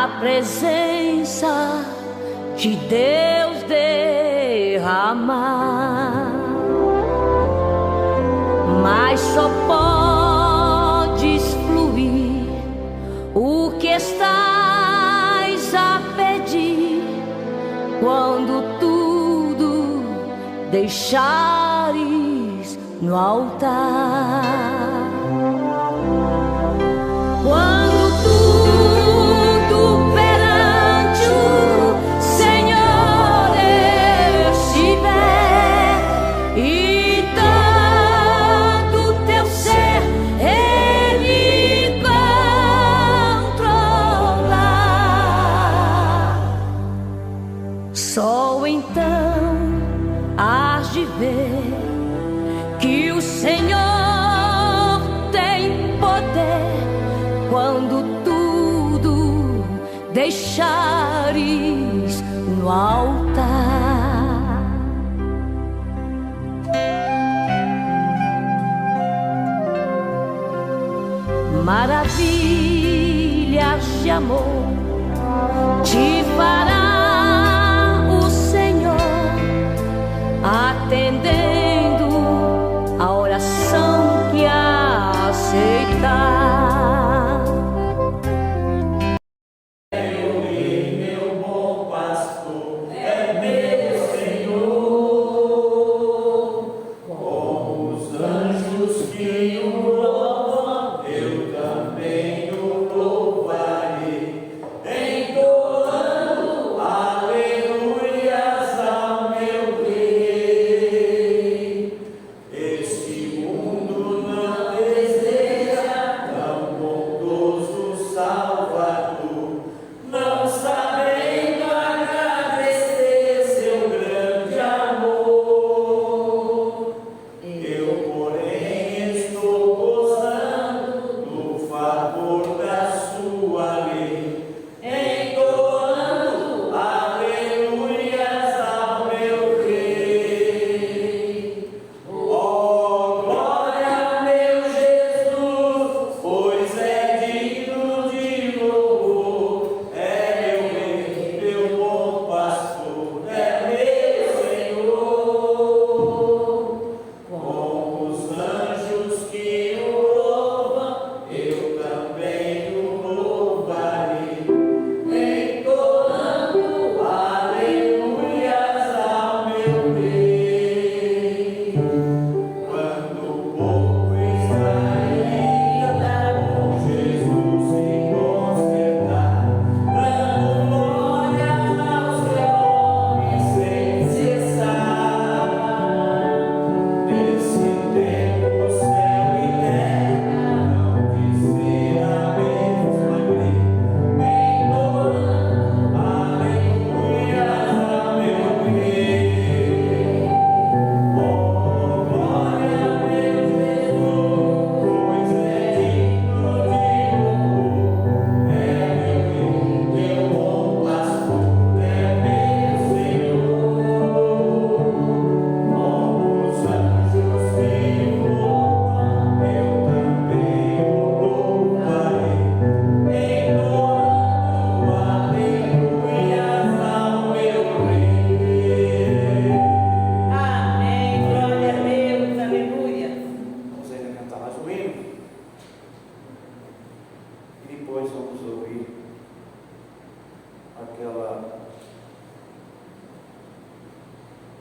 a presença de Deus derramar, mas só podes fluir o que estás a pedir quando tudo deixares no altar. Quando tudo perante o Senhor estiver e todo teu ser Ele controlar, só então hás de ver que o Senhor tem poder quando tudo deixares no altar. Maravilhas de amor te fará o Senhor, atendendo a oração que aceitar.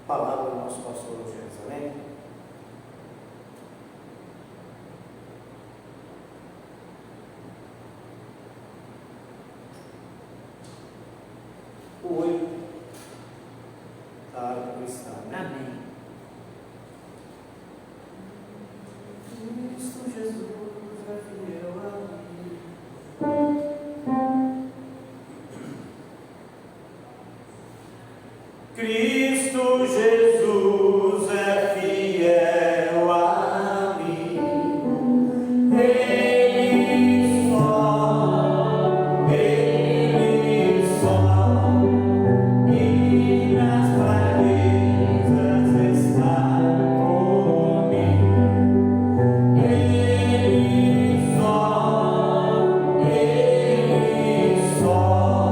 Palavra do nosso pastor de Jerusalém. O olho da árvore cristã. Amém. Cristo Jesus é fiel a mim. Cristo Jesus é fiel a mim. Ele só, e nas fraquezas está comigo. Ele só,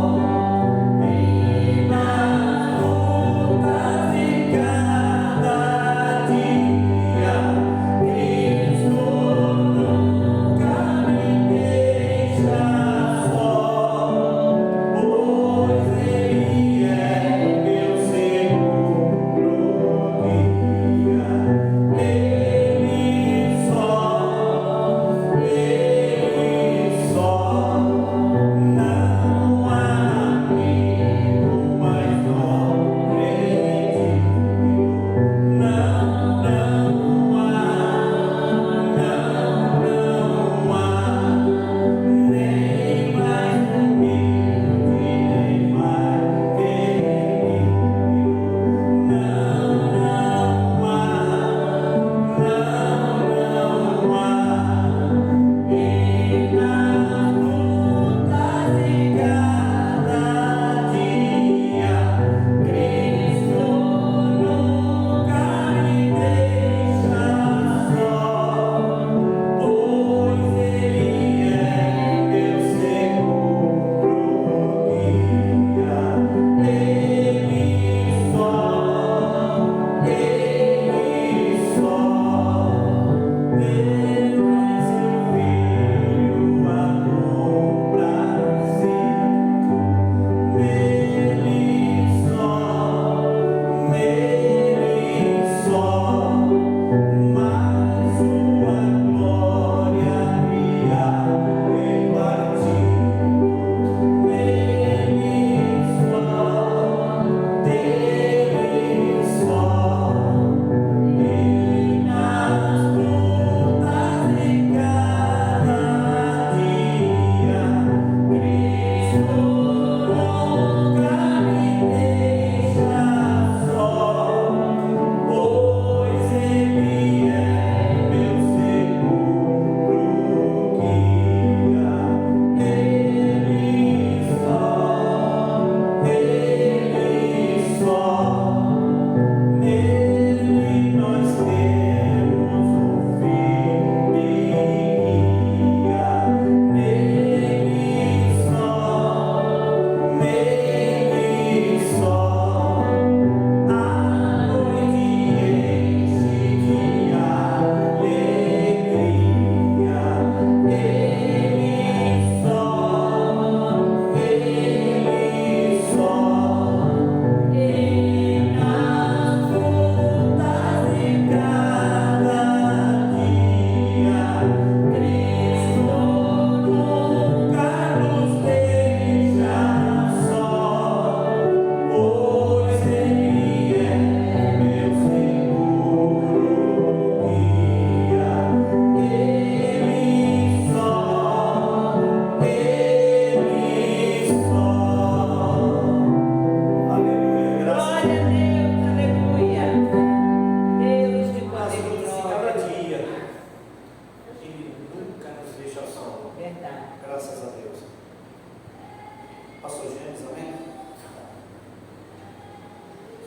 Pastor Gênesis, amém?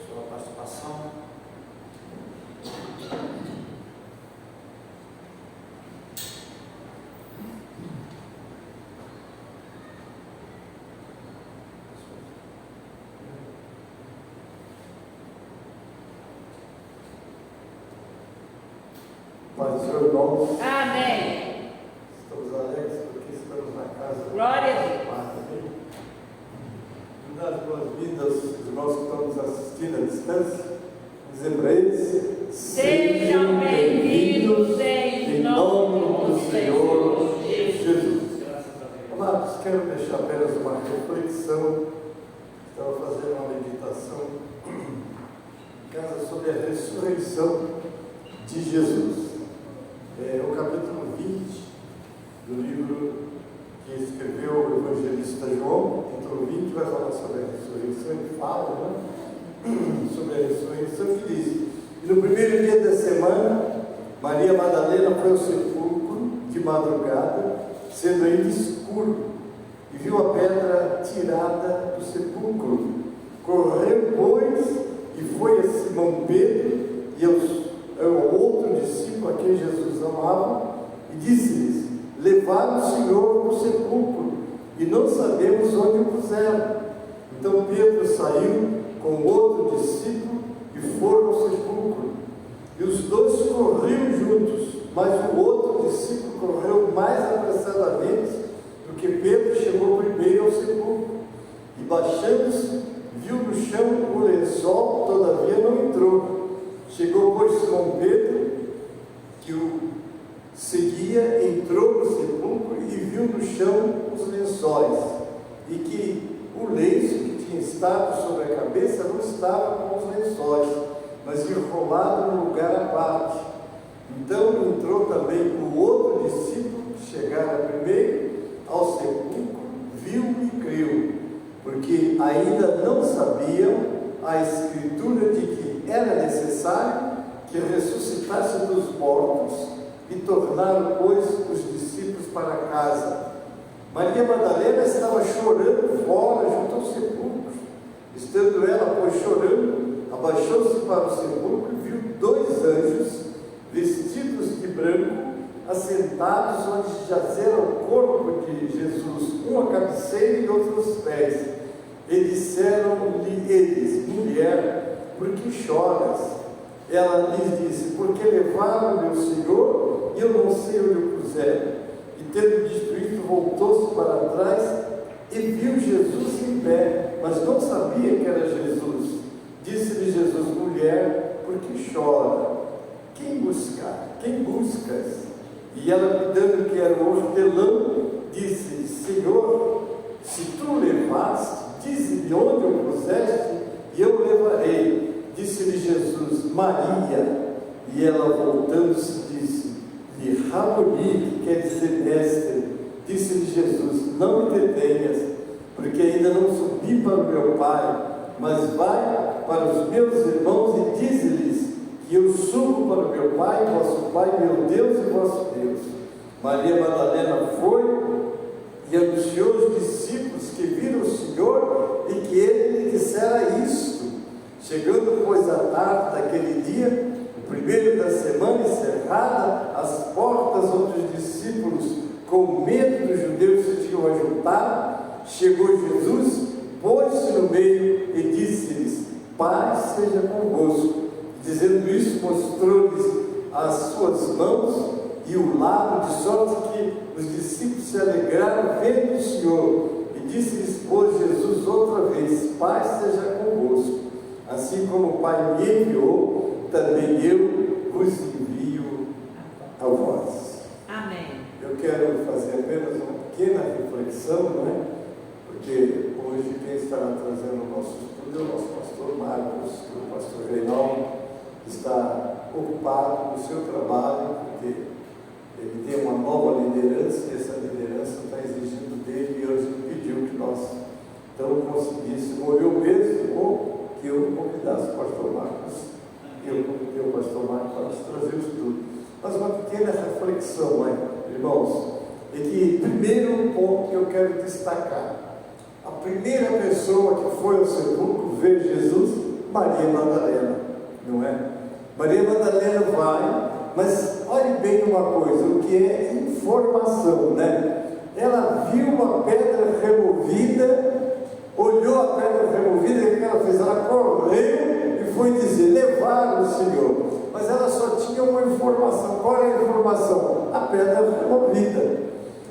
Sua participação. Paz do Senhor, irmãos. Amém. Estamos alegres porque estamos na casa. Glória a Deus. Dar as boas-vindas aos irmãos que estão nos assistindo à distância. Dizer para eles: Sejam bem-vindos em nome do Senhor Jesus. Amados, quero deixar apenas uma reflexão. Estava fazendo uma meditação em casa sobre a ressurreição de Jesus. O capítulo 20 do livro que escreveu o evangelista João, capítulo 20, vai falar sobre a ressurreição. Ele fala, sobre a ressurreição, que diz: e no primeiro dia da semana, Maria Madalena foi ao sepulcro de madrugada, sendo ainda escuro, e viu a pedra tirada do sepulcro. Correu, pois, e foi a Simão Pedro e ao outro discípulo a quem Jesus amava, e disse-lhes: levaram o Senhor para o sepulcro, e não sabemos onde o puseram. Então Pedro saiu com outro discípulo e foram ao sepulcro. E os dois corriam juntos, mas o outro discípulo correu mais apressadamente do que Pedro, chegou primeiro ao sepulcro. E baixando-se, viu no chão o lençol, todavia não entrou. Chegou, pois, Simão Pedro, que o seguia, entrou no sepulcro e viu no chão os lençóis, e que o lenço que tinha estado sobre a cabeça não estava com os lençóis, mas enrolado no lugar à parte. Então entrou também o outro discípulo, que chegara primeiro ao sepulcro, viu e creu, porque ainda não sabiam a escritura de que era necessário que ressuscitasse dos mortos, e tornaram, pois, os discípulos para casa. Maria Madalena estava chorando fora, junto ao sepulcro. Estando ela, pois, chorando, abaixou-se para o sepulcro e viu dois anjos, vestidos de branco, assentados onde jazera o corpo de Jesus, um à cabeceira e outro aos pés. E disseram-lhe eles: mulher, por que choras? Ela lhes disse: porque levaram meu Senhor e eu não sei onde o puseram. E tendo dito isto, voltou-se para trás e viu Jesus em pé, mas não sabia que era Jesus. Disse-lhe Jesus: mulher, por que chora? Quem buscas? E ela, cuidando que era o hortelão, disse: Senhor, se tu o levaste, dize-me onde o puseste, e eu o levarei. Disse-lhe Jesus: Maria. E ela, voltando-se, disse-lhe: Raboni, que quer dizer mestre. Disse-lhe Jesus: não me detenhas, porque ainda não subi para o meu Pai, mas vai para os meus irmãos e dize-lhes que eu subo para o meu Pai, vosso Pai, meu Deus e vosso Deus. Maria Madalena foi e anunciou aos discípulos que viram o Senhor e que ele lhe dissera isto. Chegando, pois, à tarde daquele dia, o primeiro da semana, encerrada as portas onde os discípulos, com medo dos judeus, se tinham ajuntado, chegou Jesus, pôs-se no meio e disse-lhes: paz seja convosco. Dizendo isso, mostrou-lhes as suas mãos e o lado, de sorte que os discípulos se alegraram vendo o Senhor. E disse-lhes, pois, Jesus outra vez: paz seja convosco. Assim como o Pai me enviou, também eu vos envio a vós. Amém. Eu quero fazer apenas uma pequena reflexão, não é? Porque hoje quem estará trazendo o nosso estudo é o nosso pastor Marcos, o pastor Reinaldo está ocupado no seu trabalho, porque ele tem uma nova liderança, e essa liderança está exigindo dele, e hoje ele pediu que nós então conseguíssemos, eu mesmo, que eu convidasse o pastor Marcos, e eu convidei o pastor Marcos para nos trazer o estudo. Mas uma pequena reflexão, irmãos, é que primeiro ponto que eu quero destacar: A primeira pessoa que foi ao sepulcro ver Jesus, Maria Madalena, não é? Maria Madalena vai, mas olhe bem uma coisa, o que é informação, né? Ela viu uma pedra removida, olhou a pedra removida, e o que ela fez? Ela correu e foi dizer, levaram o Senhor. Mas ela só tinha uma informação. Qual é a informação? A pedra removida.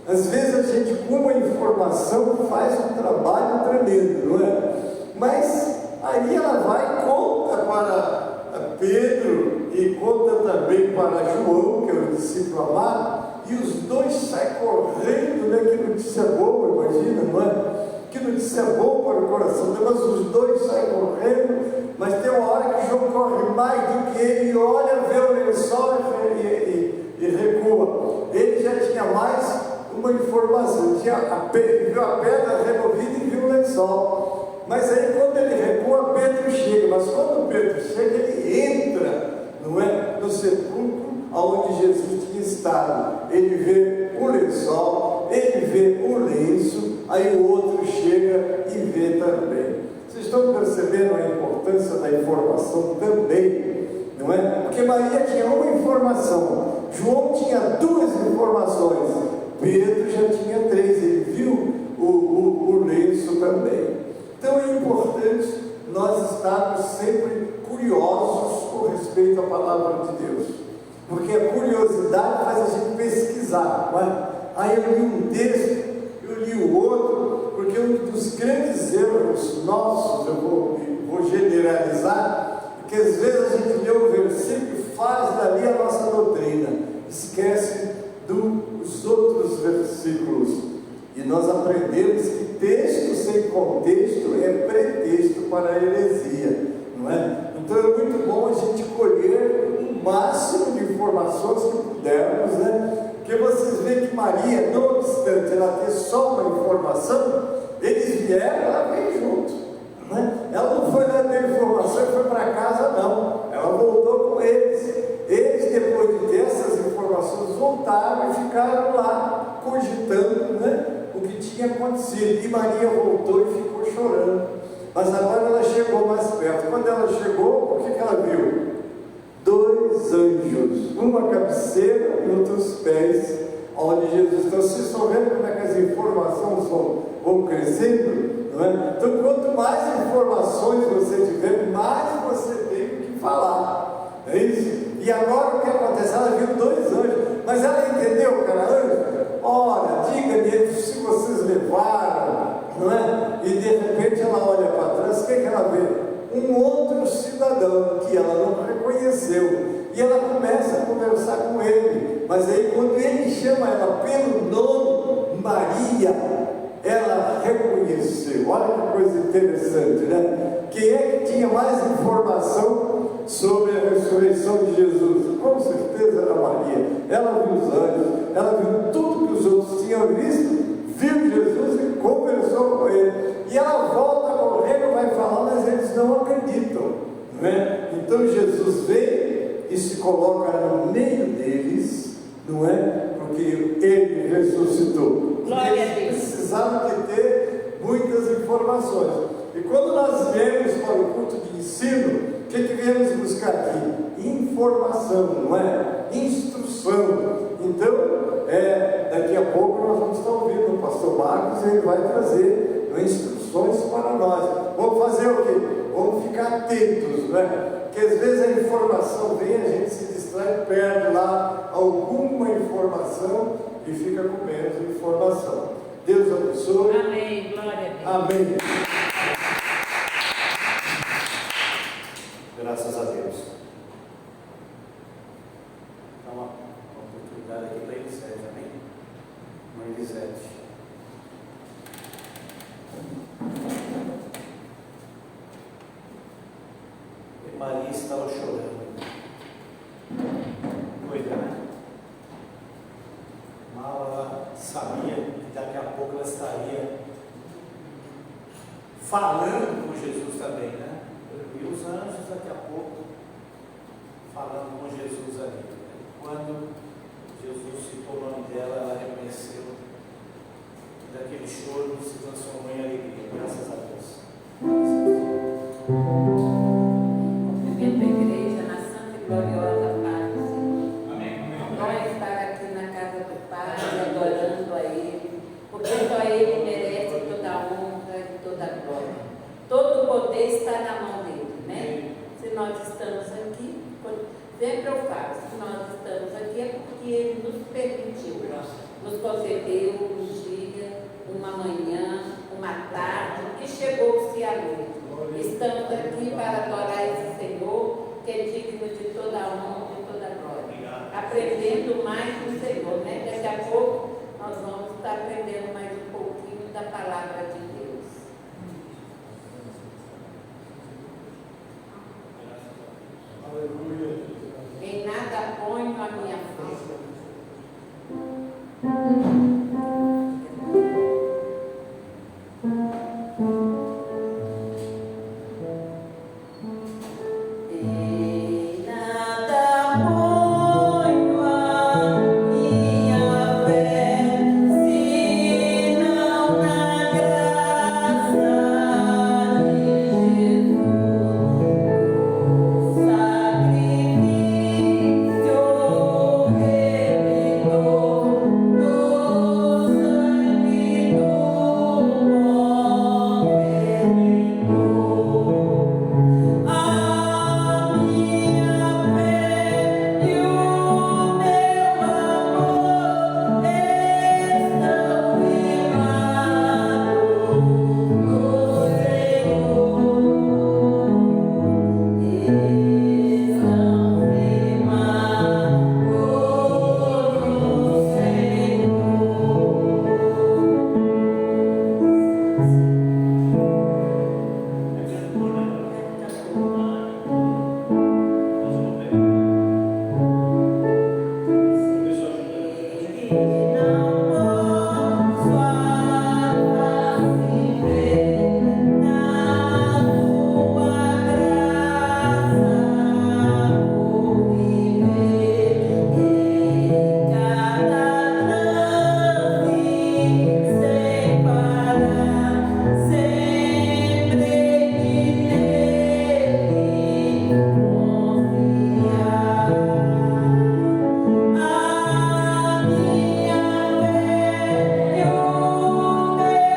Às vezes a gente, com uma informação, faz um trabalho tremendo, não é? Mas aí ela vai e conta para Pedro e conta também para João, que é o discípulo amado, e os dois saem correndo, né? Que notícia boa, imagina, não é? Que notícia boa para o coração, mas os dois saem correndo, mas tem uma hora que João corre mais do que ele, olha, vê o lençol e recua. Ele já tinha mais uma informação, viu a pedra removida e viu o lençol. Mas aí quando ele recua, Pedro chega, mas quando Pedro chega, ele entra, não é? No sepulcro onde Jesus tinha estado. Ele vê o lençol, ele vê o lenço, aí o outro chega e vê também. Vocês estão percebendo a importância da informação também, não é? Porque Maria tinha uma informação, João tinha duas informações, Pedro já tinha três, ele viu o lenço também. Então é importante nós estarmos sempre curiosos com respeito à palavra de Deus, porque a curiosidade faz a gente pesquisar, não é? Aí eu li um texto, eu li o outro, porque um dos grandes erros nossos, eu vou generalizar, porque às vezes a gente lê um versículo e faz dali a nossa doutrina, esquece dos outros versículos. E nós aprendemos que texto sem contexto é pretexto para a heresia, não é? Então é muito bom a gente colher o máximo de informações que pudermos, né? Porque vocês veem que Maria, não obstante ela ter só uma informação, eles vieram, ela veio junto, não é? Ela não foi lá ter informação e foi para casa, não. Ela voltou com eles. Eles, depois de ter essas informações, voltaram e ficaram lá, cogitando, né, o que tinha acontecido. E Maria voltou e ficou chorando. Mas agora ela chegou mais perto. Quando ela chegou, o que ela viu? Dois anjos, uma cabeceira e outros pés, onde Jesus. Então, vocês estão vendo como é que as informações vão crescendo? Não é? Então, quanto mais informações você tiver, mais você tem o que falar. É isso? E agora o que acontece? Ela viu dois anjos, mas ela entendeu que era anjo? Ora, diga-me se vocês levaram, não é? E de repente ela olha para trás, o que ela vê? Um outro cidadão que ela não reconheceu. E ela começa a conversar com ele. Mas aí quando ele chama ela pelo nome, Maria, ela reconheceu. Olha que coisa interessante, né? Quem é que tinha mais informação sobre a ressurreição de Jesus? Com certeza era Maria. Ela viu os anjos, ela viu tudo que os outros tinham visto, viu Jesus e conversou com ele. E ela volta correndo, vai falar, mas eles não acreditam, não é? Então Jesus vem e se coloca no meio deles, não é? Porque ele ressuscitou. Glória a Deus. Eles precisavam de ter muitas informações. E quando nós viemos para o culto de ensino, o que viemos buscar aqui? Informação, não é? Instrução. Então, daqui a pouco nós vamos estar ouvindo o pastor Marcos e ele vai trazer instruções para nós. Vamos fazer o quê? Vamos ficar atentos, não é? Porque às vezes a informação vem, a gente se distrai, perde lá alguma informação e fica com menos informação. Deus abençoe. Amém. Glória a Deus. Amém. Graças a Deus. Então, uma oportunidade aqui para Elisete, amém? Mãe Elisete. E Maria estava chorando. Doida, né? Mal ela sabia que daqui a pouco ela estaria falando com Jesus também, né? E os anjos daqui a pouco falando com Jesus ali. Quando Jesus citou o nome dela, ela reconheceu, e daquele choro se transformou em alegria. está na mão dele, né? Se nós estamos aqui, sempre eu falo, se nós estamos aqui é porque ele nos permitiu, nos concedeu um dia, uma manhã, uma tarde e chegou-se a noite. Estamos aqui para adorar esse Senhor, que é digno de toda a honra e toda a glória. Aprendendo mais do Senhor, né? Daqui a pouco nós vamos estar aprendendo mais um pouquinho da palavra de Deus. Aleluia. Em nada ponho a minha fé. Em nada ponho a minha fé, senão na graça de Jesus. Sacrifício redentor do sangue do bom Redentor. A minha fé e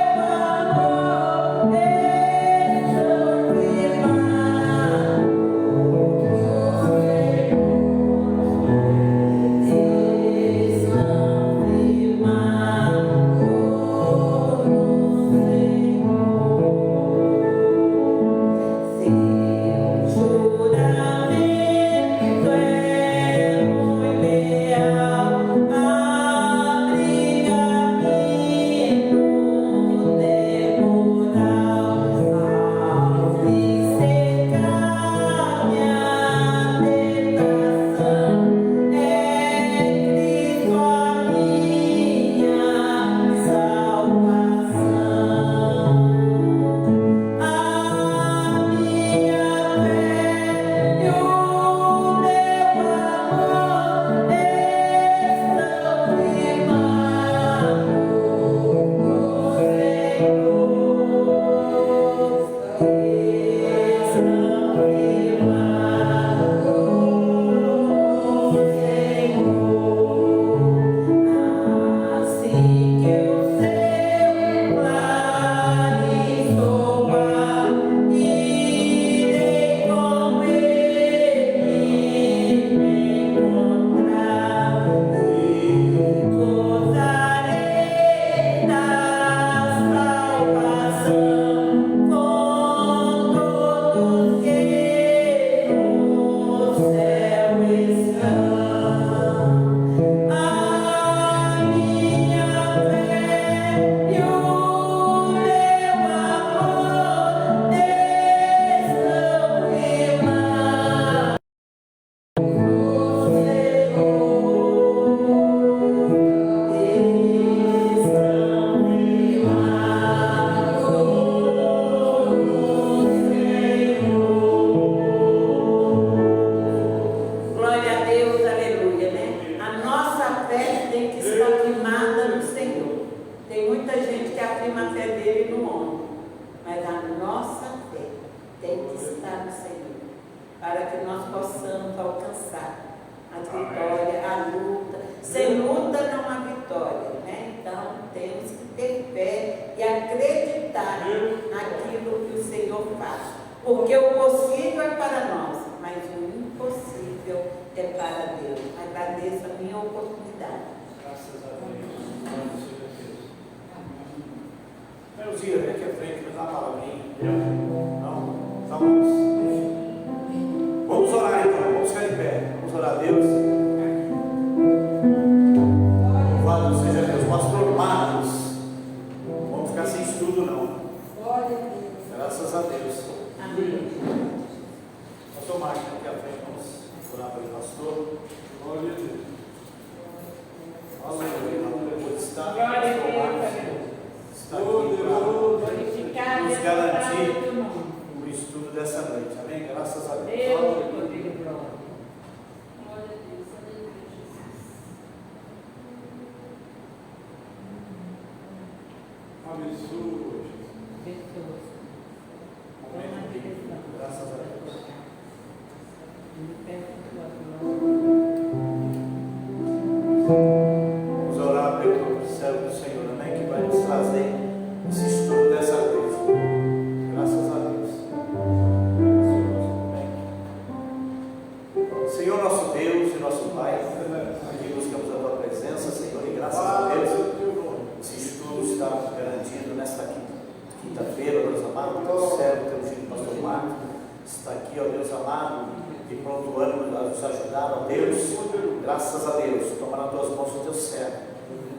o meu amor estão firmados no Senhor. Estão firmados no para que nós possamos alcançar a vitória, a luta. Sem luta não há vitória, né? Então temos que ter fé e acreditar naquilo que o Senhor faz. Porque o possível é para nós, mas o impossível é para Deus. Agradeço a minha oportunidade. Graças a Deus. Meus irmãos, vem aqui à frente, me dá uma palavrinha. Não? Tá bom. Vamos orar então, vamos ficar em pé. Vamos orar a Deus. Louvado seja Deus. Pastor Marcos, vamos ficar sem estudo não. Graças a Deus. Amém. Pastor Marcos, aqui à frente, vamos orar pelo pastor. Glória a Deus. Aleluia. Está Glória a Deus. está aqui Glorificar nos Deus, garantir para o nome. o estudo dessa noite. Amém? Graças a Deus. Deus, poder e glória. Glória a Deus, aleluia, Jesus. Abençoa, Pessoas. Momento de graças a Deus. Vamos orar pelo servo do Senhor, amém? Que vai nos trazer esse estudo dessa vez. Graças a Deus. Amém. Senhor nosso Deus e nosso Pai, aqui buscamos a tua presença, Senhor, e graças a Deus, esse estudo está garantido nesta quinta-feira, Deus amado, teu servo, teu filho, pastor Marcos, está aqui, ó Deus amado, de pronto ânimo a nos ajudar, ó Deus, graças a Deus, toma nas tuas mãos o teu servo,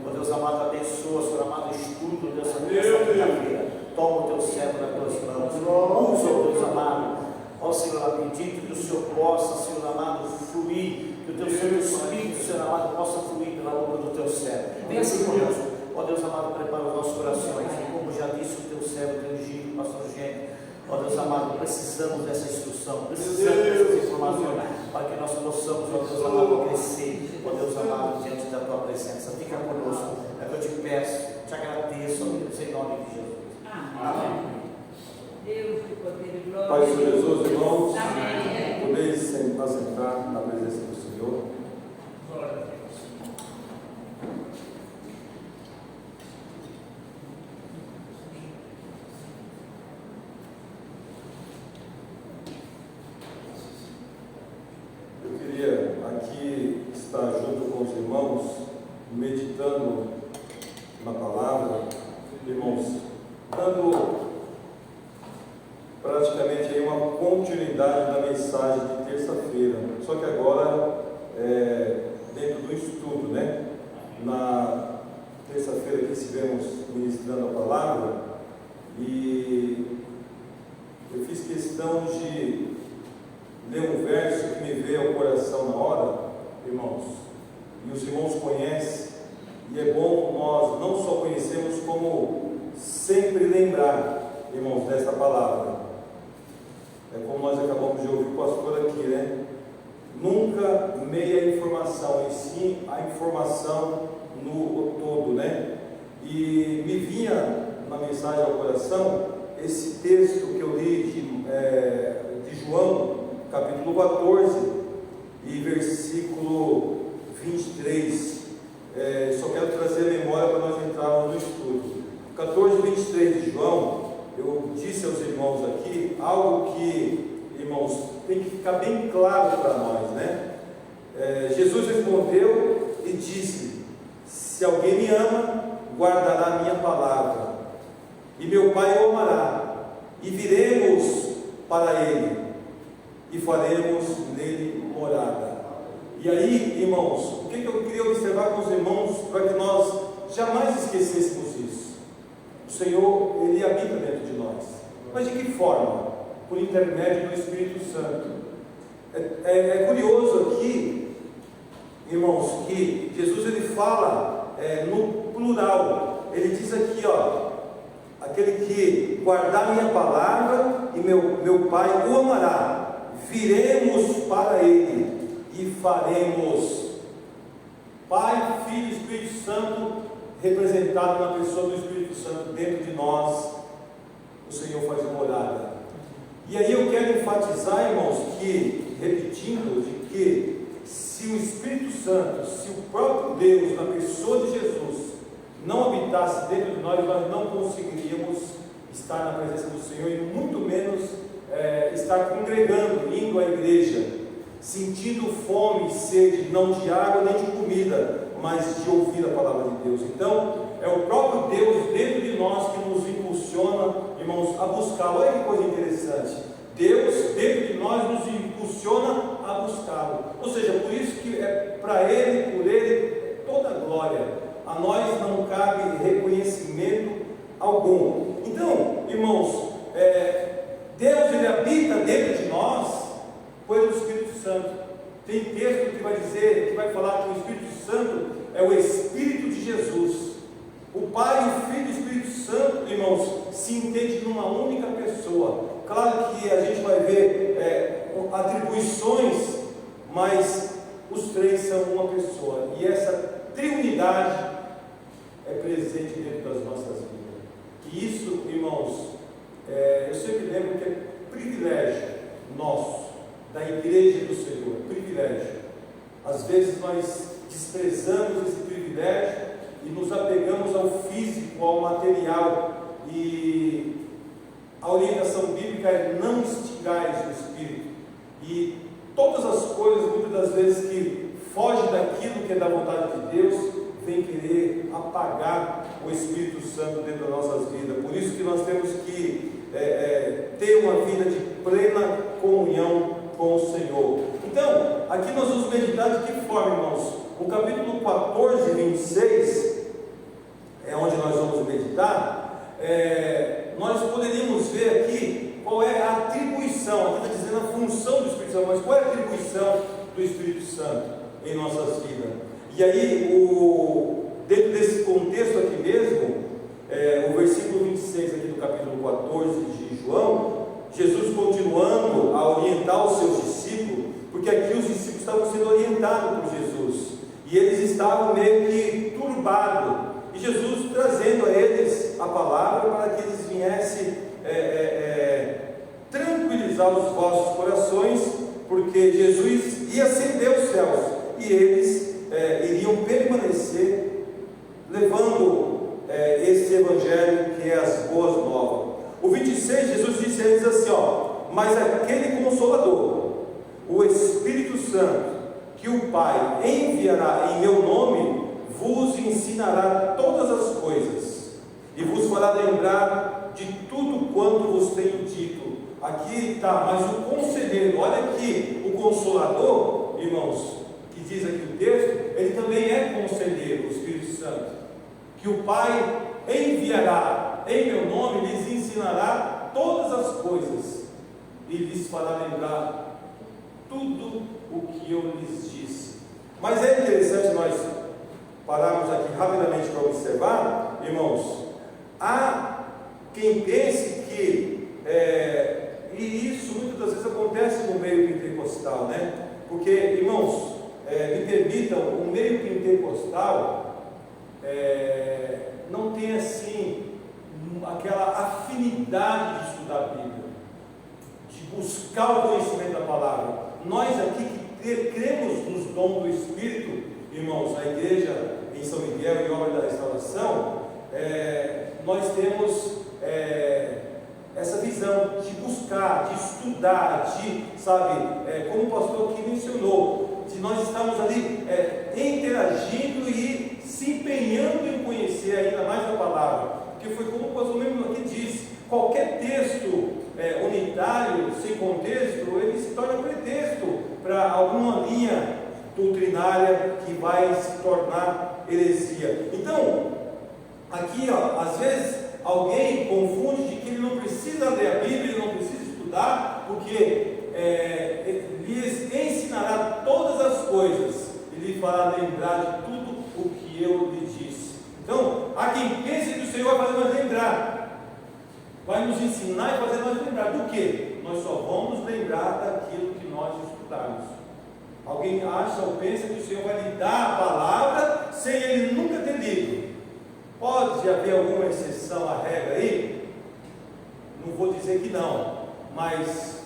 ó Deus amado, abençoa, Senhor amado, estudo, Deus amado, nesta quinta-feira, toma o teu servo nas tuas mãos, usa, ó Deus amado, ó Senhor, a pedir que o Senhor possa, Senhor amado, fluir, que o teu Santo Espírito, Senhor amado, possa fluir pela boca do teu servo, venha assim conosco, ó Deus amado, prepara os nossos corações, e como já disse o teu servo, teu ungido, pastor Gênio, ó Deus amado, precisamos dessa instrução, precisamos dessas informações, para que nós possamos, ó Deus amado, crescer, ó Deus amado, diante da tua presença. Fica conosco, é que eu te peço, te agradeço, ó Deus, em nome de Jesus. Amém. Deus de poder e glória. Pai de Jesus, irmãos, Amém. podeis sempre assentar na presença do Senhor. Eu queria aqui estar junto com os irmãos, meditando na palavra, irmãos, dando praticamente aí uma continuidade da mensagem de terça-feira, só que agora dentro do estudo, né? Na terça-feira que estivemos ministrando a palavra, e eu fiz questão de ler um verso que me veio ao coração na hora, irmãos, e os irmãos conhecem, e é bom nós não só conhecermos, como sempre lembrar, irmãos, desta palavra. É como nós acabamos de ouvir o pastor aqui, né? Nunca meia informação, e sim a informação no todo, né? E me vinha na mensagem ao coração esse texto que eu li de João, capítulo 14 e versículo 23. Só quero trazer a memória para nós entrarmos no estudo. 14, 23 de João. Eu disse aos irmãos aqui algo que, irmãos, tem que ficar bem claro para nós, né? Jesus respondeu e disse: se alguém me ama, guardará a minha palavra, e meu Pai o amará, e viremos para ele, e faremos nele morada. E aí, irmãos, o que eu queria observar com os irmãos, para que nós jamais esquecêssemos isso? O Senhor, Ele habita dentro de nós. Mas de que forma? Por intermédio do Espírito Santo. É curioso aqui, irmãos, que Jesus ele fala no plural. Ele diz aqui, ó, aquele que guardar minha palavra, e meu Pai o amará, viremos para ele e faremos. Pai, Filho e Espírito Santo, representado na pessoa do Espírito Santo dentro de nós, o Senhor faz morada. E aí eu quero enfatizar, irmãos, que, repetindo, de que se o Espírito Santo, se o próprio Deus, na pessoa de Jesus, não habitasse dentro de nós, nós não conseguiríamos estar na presença do Senhor, e muito menos estar congregando, indo à igreja, sentindo fome e sede, não de água nem de comida, mas de ouvir a palavra de Deus. Então, é o próprio Deus dentro de nós que nos impulsiona, irmãos, a buscá-lo. Olha que coisa interessante. Deus dentro de nós nos impulsiona a buscá-lo. Ou seja, por isso que é para Ele, por Ele, toda a glória. A nós não cabe reconhecimento algum. Então, irmãos, Deus, Ele habita dentro de nós pelo Espírito Santo. Tem texto que vai dizer, que vai falar que o Espírito Santo é o Espírito de Jesus. O Pai, o Filho e o Espírito Santo, irmãos, se entendem numa única pessoa. Claro que a gente vai ver atribuições, mas os três são uma pessoa. E essa triunidade é presente dentro das nossas vidas. E isso, irmãos, eu sempre lembro que é privilégio nosso, da igreja do Senhor, privilégio. Às vezes nós desprezamos esse privilégio e nos apegamos ao físico, ao material, e a orientação bíblica é não instigais o Espírito. E todas as coisas, muitas das vezes, que fogem daquilo que é da vontade de Deus, vem querer apagar o Espírito Santo dentro das nossas vidas. Por isso que nós temos que ter uma vida de plena comunhão com o Senhor. Então, aqui nós vamos meditar de que forma, irmãos? O capítulo 14, 26, é onde nós vamos meditar. Nós poderíamos ver aqui qual é a atribuição, aqui está dizendo a função do Espírito Santo, mas qual é a atribuição do Espírito Santo em nossas vidas? E aí, dentro desse contexto aqui mesmo, o versículo 26 aqui do capítulo 14 de João, Jesus continuando a orientar os seus discípulos, porque aqui os discípulos estavam sendo orientados por Jesus, e eles estavam meio que turbados, e Jesus trazendo a eles a palavra para que eles viessem tranquilizar os vossos corações, porque Jesus ia ascender os céus, e eles iriam permanecer levando esse evangelho que é as boas novas. O 26, Jesus disse a eles assim, mas aquele Consolador, o Espírito Santo, que o Pai enviará em meu nome, vos ensinará todas as coisas, e vos fará lembrar de tudo quanto vos tenho dito. Aqui está, mas o Conselheiro, olha aqui, o Consolador, irmãos, que diz aqui o texto, ele também é Conselheiro, o Espírito Santo, que o Pai enviará em meu nome, lhes ensinará todas as coisas, e lhes fará lembrar tudo o que eu lhes disse. Mas é interessante nós pararmos aqui rapidamente para observar, irmãos. Há quem pense que, e isso muitas das vezes acontece no meio pentecostal, né? Porque, irmãos, me permitam, o meio pentecostal não tem assim aquela afinidade de estudar a Bíblia, de buscar o conhecimento da palavra. Nós aqui que cremos nos dons do Espírito, irmãos, a igreja em São Miguel e obra da restauração, nós temos essa visão de buscar, de estudar, como o pastor aqui mencionou, de nós estarmos ali interagindo e se empenhando em conhecer ainda mais a palavra, porque foi como o pastor mesmo aqui disse, qualquer texto unitário, sem contexto, ele se torna pretexto para alguma linha doutrinária que vai se tornar heresia. Então, aqui, às vezes, alguém confunde de que ele não precisa ler a Bíblia, ele não precisa estudar, porque lhes ensinará todas as coisas, e lhe fará lembrar de tudo o que eu lhe disse. Então, há quem pense que o Senhor vai fazer nós lembrar, vai nos ensinar e fazer nós lembrar do quê? Nós só vamos lembrar daquilo que nós estudarmos. Alguém acha ou pensa que o Senhor vai lhe dar a palavra sem ele nunca ter lido. Pode haver alguma exceção à regra aí? Não vou dizer que não, mas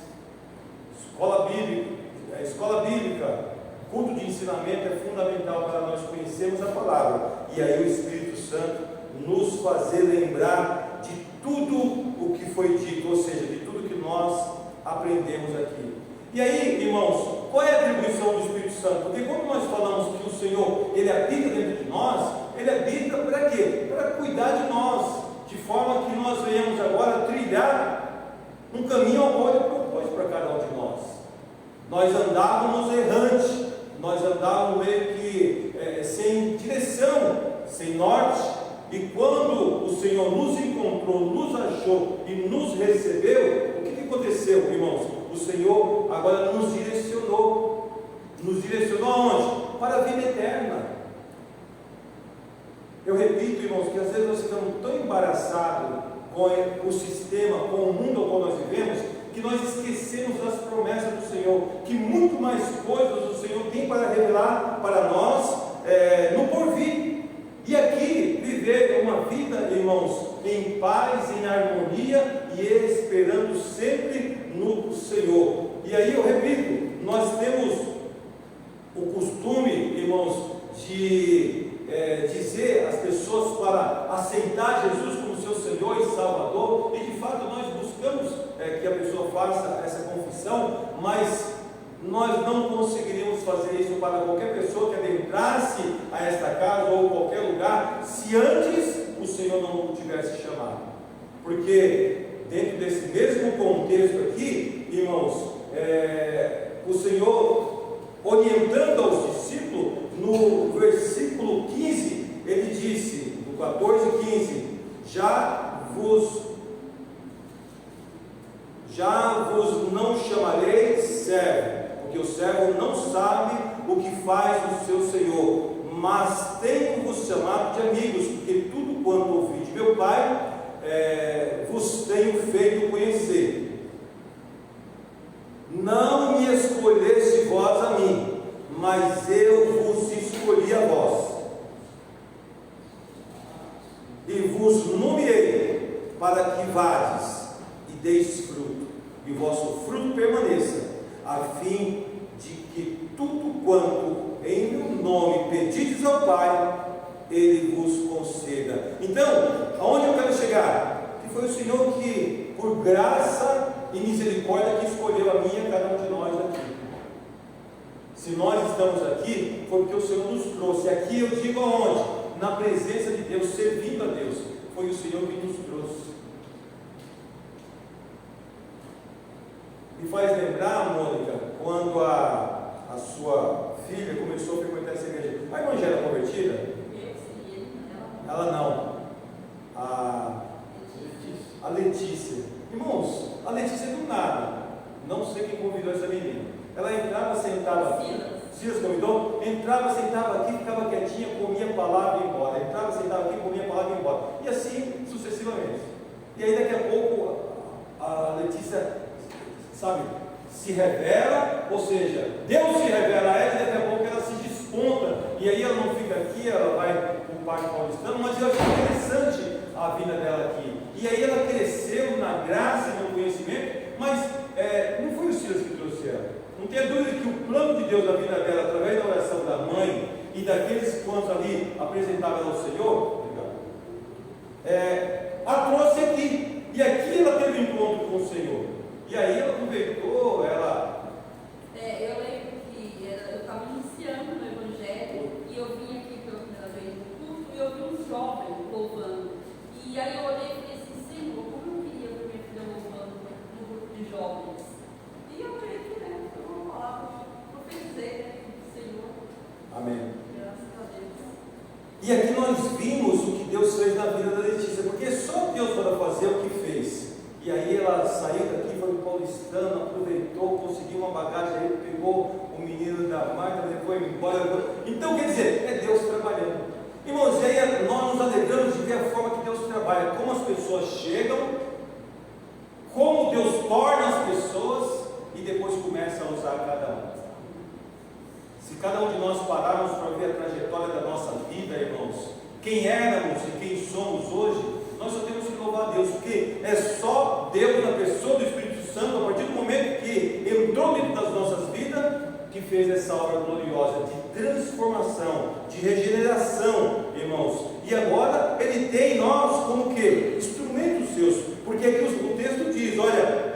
escola bíblica, culto de ensinamento é fundamental para nós conhecermos a palavra, e aí o Espírito Santo nos fazer lembrar de tudo o que foi dito, ou seja, de tudo que nós aprendemos aqui. E aí, irmãos, qual é a atribuição do Espírito Santo? Porque quando nós falamos que o Senhor, Ele habita dentro de nós, Ele habita para quê? Para cuidar de nós, de forma que nós venhamos agora trilhar um caminho ao qual Ele propôs para cada um de nós. Nós andávamos errante, nós andávamos meio que sem direção, sem norte, e quando o Senhor nos encontrou, nos achou e nos recebeu, o que aconteceu, irmãos? O Senhor agora nos direcionou aonde? Para a vida eterna. Eu repito, irmãos, que às vezes nós ficamos tão embaraçados com o sistema, com o mundo ao qual nós vivemos, que nós esquecemos das promessas do Senhor, que muito mais coisas o Senhor tem para revelar para nós no porvir. E aqui viver uma vida, irmãos, em paz, em harmonia e esperando sempre no Senhor. E aí eu repito, nós temos o costume, irmãos, de dizer às pessoas para aceitar Jesus como seu Senhor e Salvador, e de fato nós buscamos que a pessoa faça essa confissão, mas nós não conseguiríamos fazer isso para qualquer pessoa que adentrasse a esta casa ou qualquer lugar, se antes o Senhor não o tivesse chamado. Porque dentro desse mesmo contexto aqui, irmãos, o Senhor, orientando aos discípulos, no versículo 15, ele disse, no 14 e 15, já vos não chamarei servo, porque o servo não sabe o que faz o seu Senhor, mas tenho-vos chamado de amigos, porque tudo quanto ouvi de meu Pai, vos tenho feito conhecer. Não me escolheste vós a mim, mas eu vos escolhi a vós, e vos nomeei para que vades e deis fruto, e o vosso fruto permaneça, a fim de que tudo quanto em meu nome pedides ao Pai, Ele vos conceda. Então, aonde eu quero chegar? Que foi o Senhor que, por graça e misericórdia, que escolheu a mim e a cada um de nós aqui. Se nós estamos aqui, foi porque o Senhor nos trouxe. Aqui eu digo aonde? Na presença de Deus, servindo a Deus. Foi o Senhor que nos trouxe. Me faz lembrar, Mônica, quando a sua filha começou a frequentar essa igreja. A irmã já era convertida? Ela não. A Letícia. Irmãos, a Letícia do nada. Não sei quem convidou essa menina. Ela entrava, sentava aqui. Silas convidou? Entrava, sentava aqui, ficava quietinha, comia a palavra e ia embora. Entrava, sentava aqui, comia a palavra e ia embora. E assim sucessivamente. E aí daqui a pouco a Letícia, sabe, se revela, ou seja, Deus se revela a ela e daqui a pouco ela se desponta. E aí ela não fica aqui, ela vai para o Parque Paulistano, mas eu achei interessante a vida dela aqui. E aí ela cresceu na graça e no conhecimento, mas não foi o Silas que trouxe ela. Não tenha dúvida que o plano de Deus na vida dela, através da oração da mãe e daqueles quantos ali apresentavam ao Senhor, a trouxe aqui. E aqui ela teve um encontro com o Senhor. E aí ela aproveitou, eu lembro que eu estava iniciando no Evangelho e eu vim aqui pela primeira vez no culto e eu vi um jovem louvando. E aí eu olhei e falei assim, Senhor, como eu queria ver minha filha louvando no grupo de jovens. E eu falei que eu vou falar, profetizei do Senhor. Amém. Graças a Deus. E aqui nós vimos o que Deus fez na vida da Letícia, porque só Deus pode fazer o que fez. E aí ela saiu daqui, foi no Paulistano, aproveitou, conseguiu uma bagagem, aí pegou o menino da Marta, depois foi embora. Então quer dizer, é Deus trabalhando. Irmãos, e aí nós nos alegramos de ver a forma que Deus trabalha, como as pessoas chegam, como Deus torna as pessoas e depois começa a usar cada um. Se cada um de nós pararmos para ver a trajetória da nossa vida, irmãos, quem éramos e quem somos hoje, nós só temos que louvar a Deus, porque é só Deus, na pessoa do Espírito Santo, a partir do momento que entrou dentro das nossas vidas, que fez essa obra gloriosa de transformação, de regeneração, irmãos. E agora Ele tem em nós como que? Instrumentos seus, porque aqui o texto diz, olha,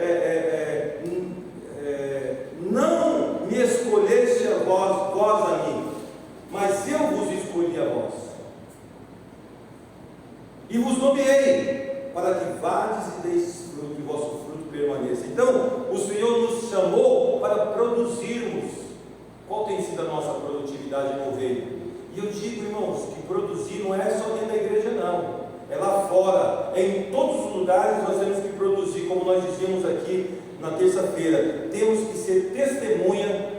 E vos nomeei para que vades e deis fruto, e vosso fruto permaneça. Então, o Senhor nos chamou para produzirmos. Qual tem sido a nossa produtividade no reino? E eu digo, irmãos, que produzir não é só dentro da igreja, não. É lá fora, é em todos os lugares nós temos que produzir, como nós dizíamos aqui na terça-feira. Temos que ser testemunha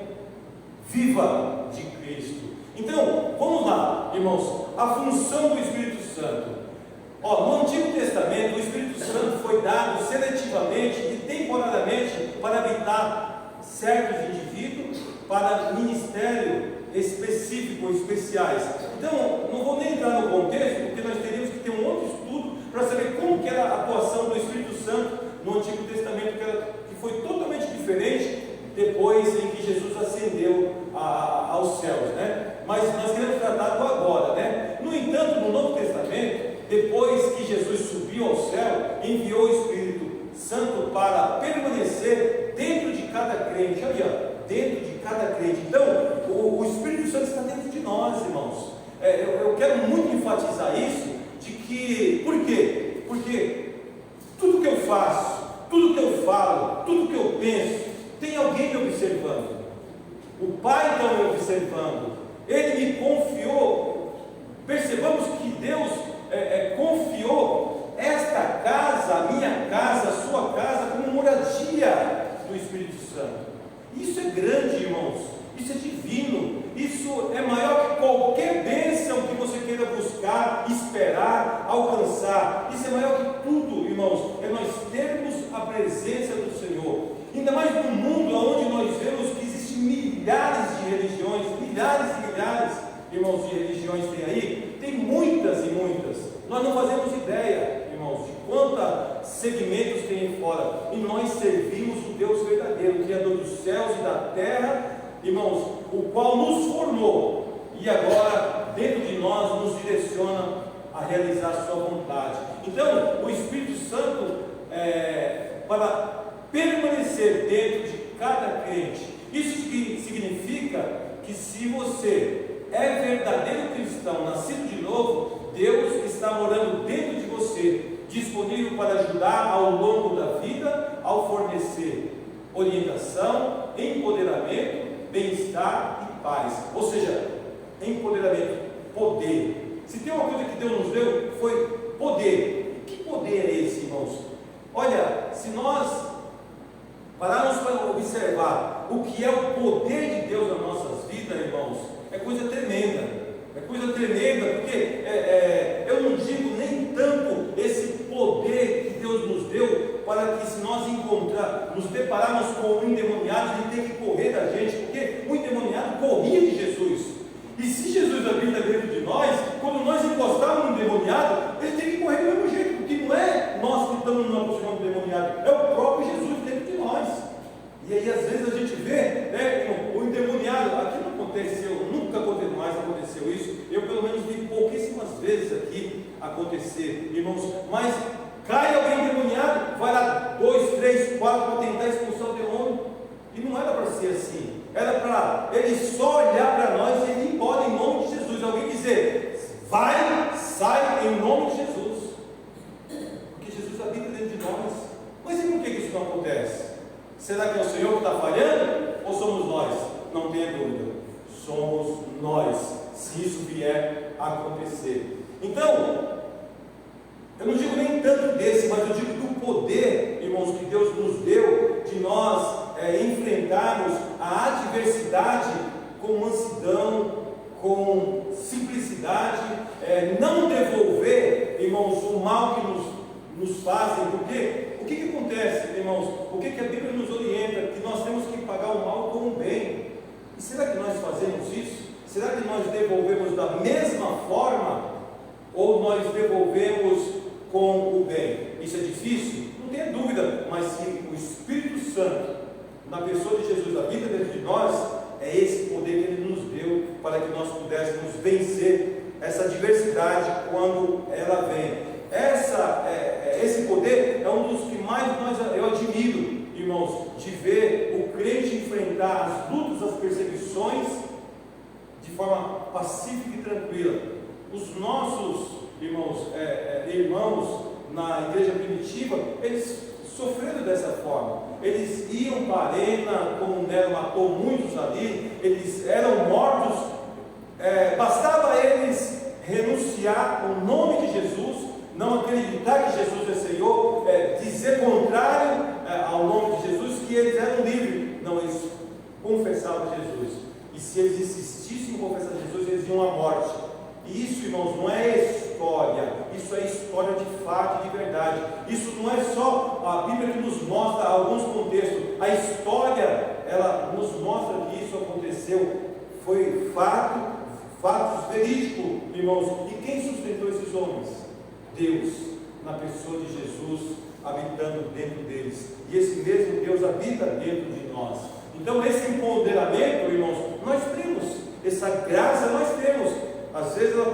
viva de Cristo. Então, vamos lá, irmãos, a função do Espírito Santo. No Antigo Testamento, o Espírito Santo foi dado seletivamente e temporariamente para habitar certos indivíduos, para ministério específico, especiais. Então, não vou nem entrar no contexto, porque nós teríamos que ter um outro estudo para saber como que era a atuação do Espírito Santo no Antigo Testamento, que foi totalmente diferente depois em que Jesus ascendeu aos céus, né? Mas nós queremos tratar do agora, né? No entanto, no Novo Testamento, depois que Jesus subiu ao céu, enviou o Espírito Santo para permanecer dentro de cada crente. Olha, dentro de cada crente. Então, o Espírito Santo está dentro de nós, irmãos. Eu quero muito enfatizar isso, de que, por quê? Porque tudo que eu faço, tudo que eu falo, tudo que eu penso, tem alguém me observando. O Pai está me observando. Ele me confiou. Percebamos que Deus confiou esta casa, a minha casa, a sua casa, como moradia do Espírito Santo. Isso é grande, irmãos. Isso é divino. Isso é maior que qualquer bênção que você queira buscar, esperar, alcançar. Isso é maior que tudo, irmãos. É nós termos a presença do Senhor. Ainda mais no mundo onde nós vemos que existem milhares de religiões, milhares e milhares, irmãos, de religiões tem aí. Tem muitas e muitas. Nós não fazemos ideia, irmãos, de quantos segmentos tem aí fora. E nós servimos o Deus verdadeiro, o Criador dos céus e da terra, irmãos, o qual nos formou e agora dentro de nós nos direciona a realizar a sua vontade. Então, o Espírito Santo para permanecer dentro de cada crente. Isso significa que se você é verdadeiro cristão, nascido de novo, Deus está morando dentro de você, disponível para ajudar ao longo da vida, ao fornecer orientação, empoderamento, bem-estar e paz. Ou seja, empoderamento, poder. Se tem uma coisa que Deus nos deu, foi poder. Que poder é esse, irmãos? Olha, se nós pararmos para observar o que é o poder de Deus nas nossas vidas, irmãos, é coisa tremenda. É coisa tremenda, porque eu não digo nem tanto esse poder que Deus nos deu, para que se nós nos depararmos com um endemoniado, ele tem que correr da gente, porque o endemoniado corria de Jesus. E se Jesus habita dentro de nós, quando nós encostarmos no endemoniado, ele tem que correr do mesmo jeito, porque não é nós que estamos nos aproximando do endemoniado, é o próprio Jesus dentro de nós. E aí às vezes a gente vê, o endemoniado, aqui não aconteceu, nunca mais aconteceu isso, eu pelo menos vi pouquíssimas vezes aqui acontecer, irmãos, mas cai alguém endemoniado, vai lá 2, 3, 4 para tentar expulsar o demônio, e não era para ser assim, era para ele só olhar para nós e ele ir embora em nome de Jesus. Alguém dizer, vai, sai em nome de Jesus, porque Jesus habita dentro de nós. Mas e por que isso não acontece? Será que é o Senhor que está falhando ou somos nós? Não tenha dúvida, somos nós, se isso vier a acontecer. Então, eu não digo nem tanto desse, mas eu digo do poder, irmãos, que Deus nos deu, de nós enfrentarmos a adversidade com mansidão, com simplicidade, não devolver, irmãos, o mal que nos fazem, porque o que acontece, irmãos? O que a Bíblia nos orienta? Que nós temos que pagar o mal com o bem. E será que nós fazemos isso? Será que nós devolvemos da mesma forma? Ou nós devolvemos com o bem? Isso é difícil? Não tenha dúvida, mas se o Espírito Santo, na pessoa de Jesus, habita dentro de nós, é esse poder que Ele nos deu para que nós pudéssemos vencer essa adversidade quando ela vem. Esse poder é um dos que mais eu admiro, irmãos, de ver o crente enfrentar as lutas, as perseguições de forma pacífica e tranquila. Os nossos irmãos irmãos na igreja primitiva, eles sofreram dessa forma. Eles iam para a arena, como Nero matou muitos ali, eles eram mortos, bastava eles renunciar ao nome de Jesus, não acreditar que Jesus é Senhor, dizer contrário ao nome de Jesus, que eles eram livres. Não, eles confessavam Jesus. E se eles insistissem em confessar Jesus, eles iam à morte. E isso, irmãos, não é história, isso é história de fato e de verdade. Isso não é só a Bíblia que nos mostra alguns contextos. A história, ela nos mostra que isso aconteceu, foi fatos verídicos, irmãos. E quem sustentou esses homens? Deus, na pessoa de Jesus, habitando dentro deles. E esse mesmo Deus habita dentro de nós. Então esse empoderamento, irmãos, nós temos, essa graça nós temos. Às vezes ela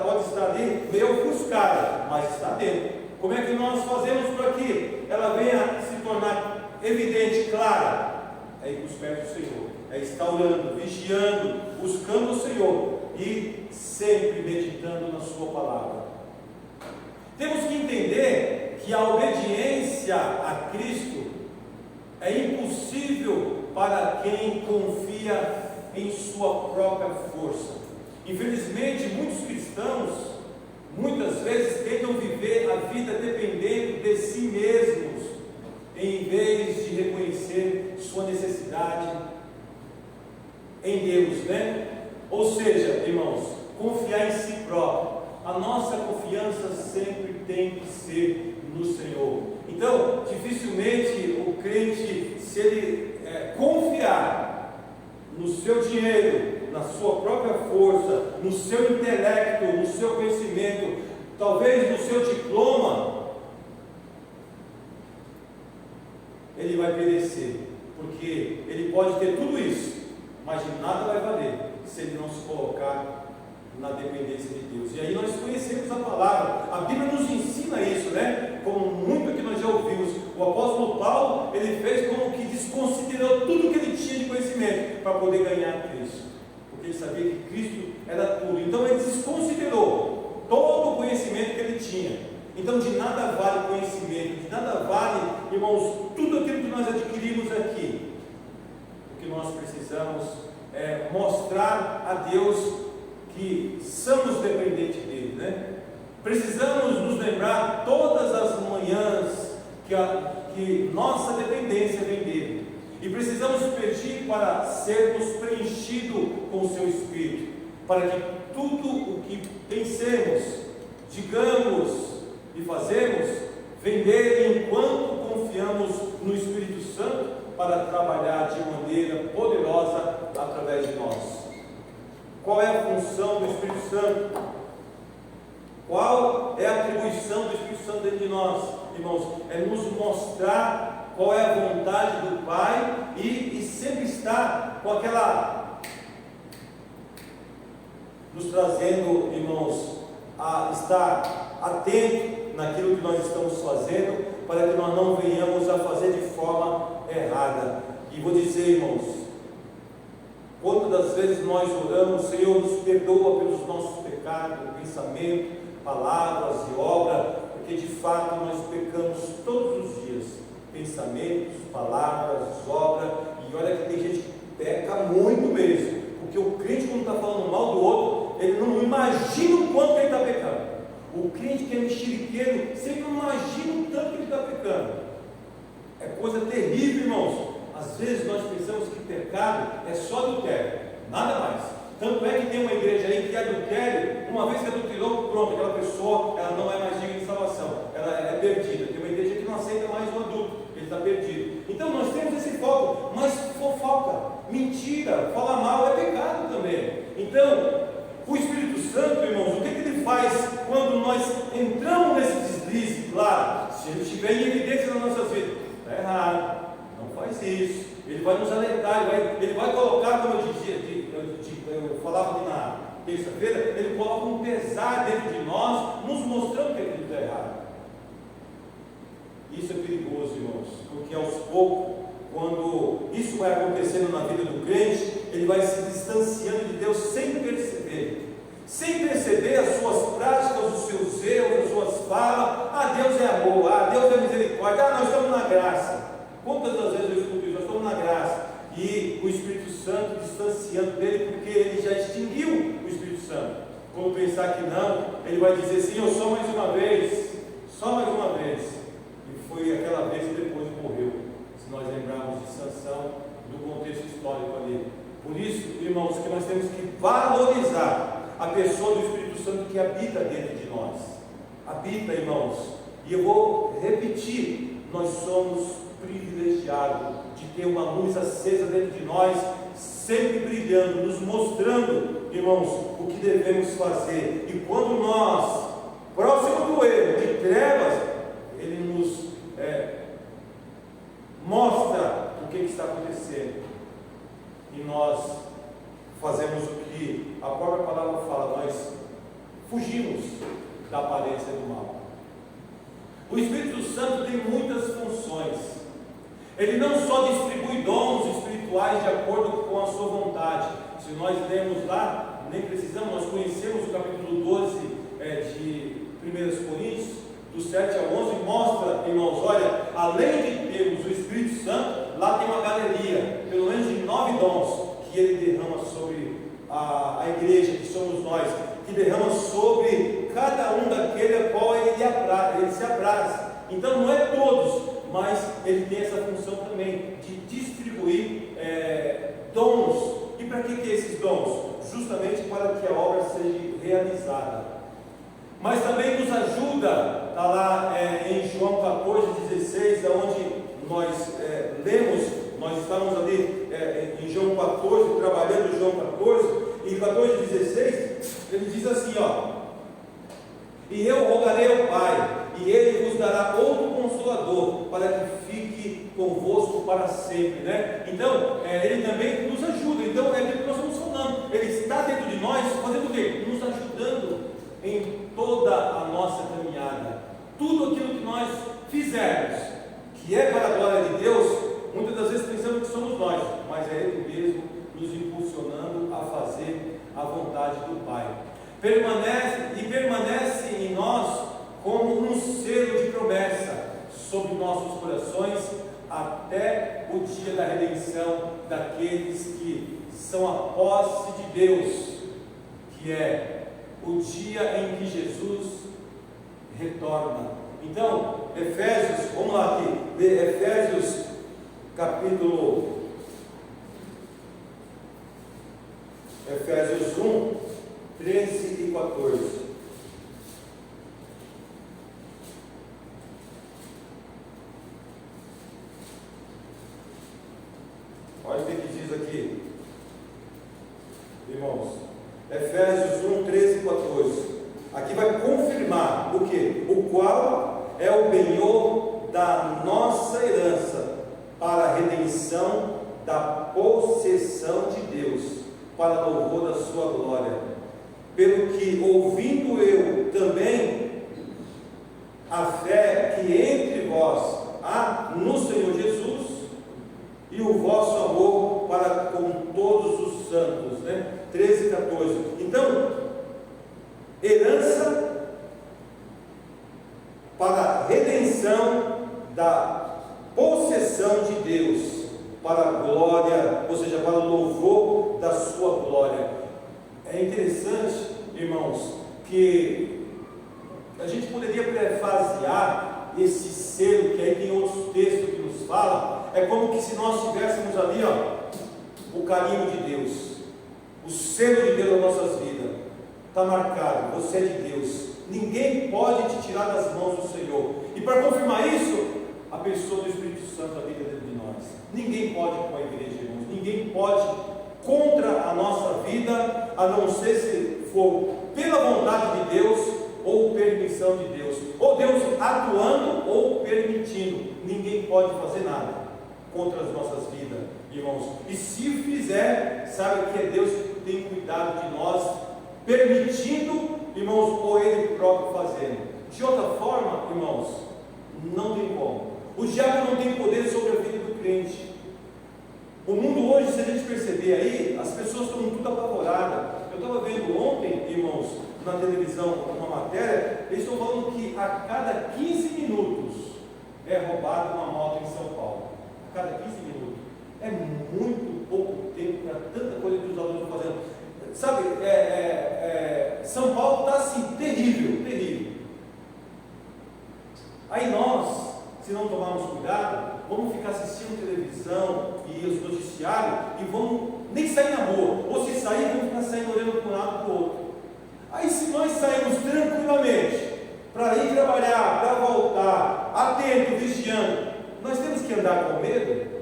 pode estar ali meio ofuscada, mas está dentro. Como é que nós fazemos para que ela venha se tornar evidente, clara? É ir para os pés do Senhor, é estar orando, vigiando, buscando o Senhor e sempre meditando na sua palavra. Temos que entender que a obediência a Cristo é impossível para quem confia em sua própria força. Infelizmente, muitos cristãos, muitas vezes, tentam viver a vida dependendo de si mesmos, em vez de reconhecer sua necessidade em Deus, né? Ou seja, irmãos, confiar em si próprio. A nossa confiança sempre tem que ser no Senhor. Então, dificilmente o crente, se ele confiar no seu dinheiro, na sua própria força, no seu intelecto, no seu conhecimento, talvez no seu diploma, ele vai perecer, porque ele pode ter tudo isso, mas de nada vai valer se ele não se colocar na dependência de Deus. E aí nós conhecemos a palavra, a Bíblia nos ensina isso, né? Como muito que nós já ouvimos. O apóstolo Paulo, ele fez como que desconsiderou tudo que ele tinha de conhecimento para poder ganhar Cristo, porque ele sabia que Cristo era tudo. Então ele desconsiderou todo o conhecimento que ele tinha. Então de nada vale conhecimento, de nada vale, irmãos, tudo aquilo que nós adquirimos aqui. O que nós precisamos é mostrar a Deus que somos dependentes dele, né? Precisamos nos lembrar todas as manhãs que nossa dependência vem dele, e precisamos pedir para sermos preenchidos com o seu Espírito, para que tudo o que pensemos, digamos e fazemos vem dele, enquanto confiamos no Espírito Santo para trabalhar de maneira poderosa através de nós. Qual é a função do Espírito Santo? Qual é a atribuição do Espírito Santo dentro de nós, irmãos? É nos mostrar qual é a vontade do Pai e sempre estar com aquela, nos trazendo, irmãos, a estar atento naquilo que nós estamos fazendo, para que nós não venhamos a fazer de forma errada. E vou dizer, irmãos, quantas das vezes nós oramos, Senhor, nos perdoa pelos nossos pecados, pensamento, palavras e obra, porque de fato nós pecamos todos os dias, pensamentos, palavras, obra, e olha que tem gente que peca muito mesmo, porque o crente, quando está falando mal do outro, ele não imagina o quanto que ele está pecando. O crente que é mexeriqueiro sempre não imagina o tanto que ele está pecando. É coisa terrível, irmãos. Às vezes nós pensamos que pecado é só adultério, nada mais. Tanto é que tem uma igreja aí que adultério, uma vez que adulterou, pronto, aquela pessoa, ela não é mais digna de salvação, ela é perdida. Tem uma igreja que não aceita mais o adulto, ele está perdido. Então nós temos esse foco, mas fofoca, mentira, falar mal é pecado também. Então, o Espírito Santo, irmãos, o que ele faz quando nós entramos nesse deslize? Claro, se ele estiver em evidência nas nossas vidas, está errado, não faz isso. Ele vai nos alertar, ele vai colocar, como eu falava ali na terça-feira, ele coloca um pesar dentro de nós, nos mostrando que aquilo está errado. Isso é perigoso, irmãos, porque aos poucos, quando isso vai acontecendo na vida do crente, ele vai se distanciando de Deus sem perceber as suas práticas, os seus erros, as suas falhas. Deus é amor, Deus é misericórdia, nós estamos na graça. Quantas das vezes eu escuto isso? Nós estamos na graça. E o Espírito Santo distanciando dele, porque ele já extinguiu o Espírito Santo. Quando pensar que não, ele vai dizer assim: eu só mais uma vez, só mais uma vez. E foi aquela vez que depois morreu, se nós lembrarmos de Sansão, do contexto histórico ali. Por isso, irmãos, que nós temos que valorizar a pessoa do Espírito Santo que habita dentro de nós. Habita, irmãos. E eu vou repetir: nós somos privilegiados de ter uma luz acesa dentro de nós, sempre brilhando, nos mostrando, irmãos, o que devemos fazer. E quando nós, próximo do erro, de trevas, ele nos mostra o que está acontecendo. E nós fazemos o que a própria palavra fala, nós fugimos da aparência do mal. O Espírito Santo tem muitas funções. Ele não só distribui dons espirituais de acordo com a sua vontade. Se nós lermos lá, nem precisamos, nós conhecemos o capítulo 12 de 1 Coríntios, do 7 ao 11, mostra, irmãos, olha, além de termos o Espírito Santo, lá tem uma galeria, pelo menos de 9 dons, que ele derrama sobre a igreja, que somos nós, que derrama sobre cada um daquele a qual ele se abraça. Então não é todos, mas ele tem essa função também de distribuir dons. E para que esses dons? Justamente para que a obra seja realizada. Mas também nos ajuda, está lá em João 14,16, onde nós lemos, nós estamos ali em João 14, trabalhando João 14, e 14,16, ele diz assim, e eu rogarei ao Pai, e Ele vos dará outro Consolador, para que fique convosco para sempre, né? Então, Ele também nos ajuda. Então, é o que nós estamos falando. Ele está dentro de nós, fazendo o quê? Nos ajudando em toda a nossa caminhada. Tudo aquilo que nós fizermos, que é para a glória de Deus, muitas das vezes pensamos que somos nós, mas é Ele mesmo nos impulsionando a fazer a vontade do Pai. Permanece em nós como um selo de promessa sobre nossos corações até o dia da redenção daqueles que são a posse de Deus, que é o dia em que Jesus retorna. Então, Efésios, vamos lá aqui, Efésios capítulo Efésios 1, 13 e 14. Olha o que diz aqui, irmãos. Efésios 1, 13 e 14. Aqui vai confirmar o que? O qual é o penhor da nossa herança para a redenção da possessão de Deus, para louvor da sua glória. Pelo que, ouvindo eu também a fé que entre vós há no Senhor Jesus, e o vosso amor para com todos os santos, né? 13 e 14. Então, herança para a redenção da possessão de Deus, para a glória, ou seja, para o louvor da sua glória. É interessante, irmãos, que a gente poderia prefasear esse selo, que aí tem outros textos que nos falam. É como que se nós tivéssemos ali, o carimbo de Deus, o selo de Deus nas nossas vidas. Está marcado, você é de Deus. Ninguém pode te tirar das mãos do Senhor. E para confirmar isso, a pessoa do Espírito Santo habita dentro de nós. Ninguém pode ir com a igreja, irmãos. Ninguém pode contra a nossa vida, a não ser se for pela vontade de Deus ou permissão de Deus, ou Deus atuando ou permitindo. Ninguém pode fazer nada contra as nossas vidas, irmãos. E se fizer, sabe que é Deus que tem cuidado de nós, permitindo, irmãos, ou Ele próprio fazendo. De outra forma, irmãos, não tem como. O diabo não tem poder sobre a vida do crente. O mundo hoje, se a gente perceber aí, as pessoas estão tudo apavoradas. Eu estava vendo ontem, irmãos, na televisão, uma matéria, eles estão falando que a cada 15 minutos é roubada uma moto em São Paulo. A cada 15 minutos. É muito pouco tempo para tanta coisa que os alunos estão fazendo. Sabe, São Paulo está assim, terrível, terrível. Aí nós, se não tomarmos cuidado, vamos ficar assistindo televisão e os noticiários e vamos nem sair na rua. Ou se sair, vamos ficar saindo olhando para um lado para o outro. Aí se nós sairmos tranquilamente para ir trabalhar, para voltar, atento, vigiando, nós temos que andar com medo?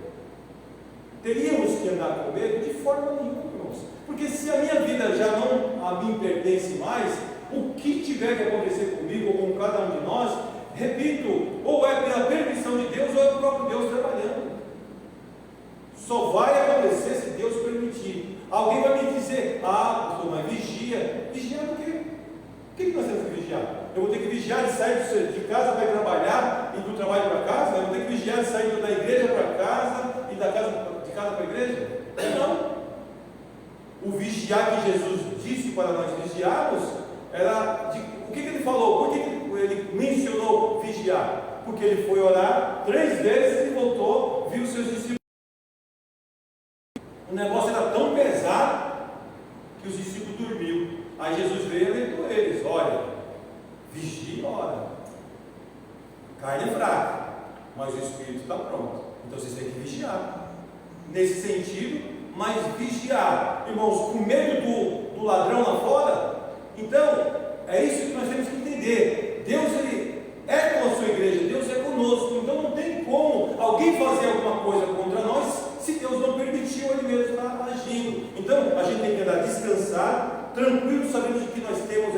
Teríamos que andar com medo? De forma nenhuma, irmãos. Porque se a minha vida já não a mim pertence mais, o que tiver que acontecer comigo ou com cada um de nós, repito, ou é pela permissão de Deus ou é o próprio Deus trabalhando. Só vai acontecer se Deus permitir. Alguém vai me dizer, pastor, mas vigia. Vigia por quê? O que nós temos que vigiar? Eu vou ter que vigiar de sair de casa para ir trabalhar e do trabalho para casa? Eu vou ter que vigiar de sair da igreja para casa e de casa para a igreja? Não. O vigiar que Jesus disse para nós vigiarmos era o que ele falou? Por que ele mencionou vigiar? Porque ele foi orar 3 vezes e voltou, viu seus discípulos. O negócio era tão pesado que os discípulos dormiu. Aí Jesus veio e alertou eles: olha, vigia e ora. Carne é fraca, mas o espírito está pronto. Então vocês têm que vigiar. Nesse sentido, mas vigiar, irmãos, com medo do ladrão lá fora. Então, é isso que nós temos que entender. Deus, ele é com a sua igreja, Deus é conosco. Então não tem como alguém fazer alguma coisa contra nós se Deus não permitiu, ele mesmo estar agindo. Então a gente tem que andar descansar, tranquilo, sabendo que nós temos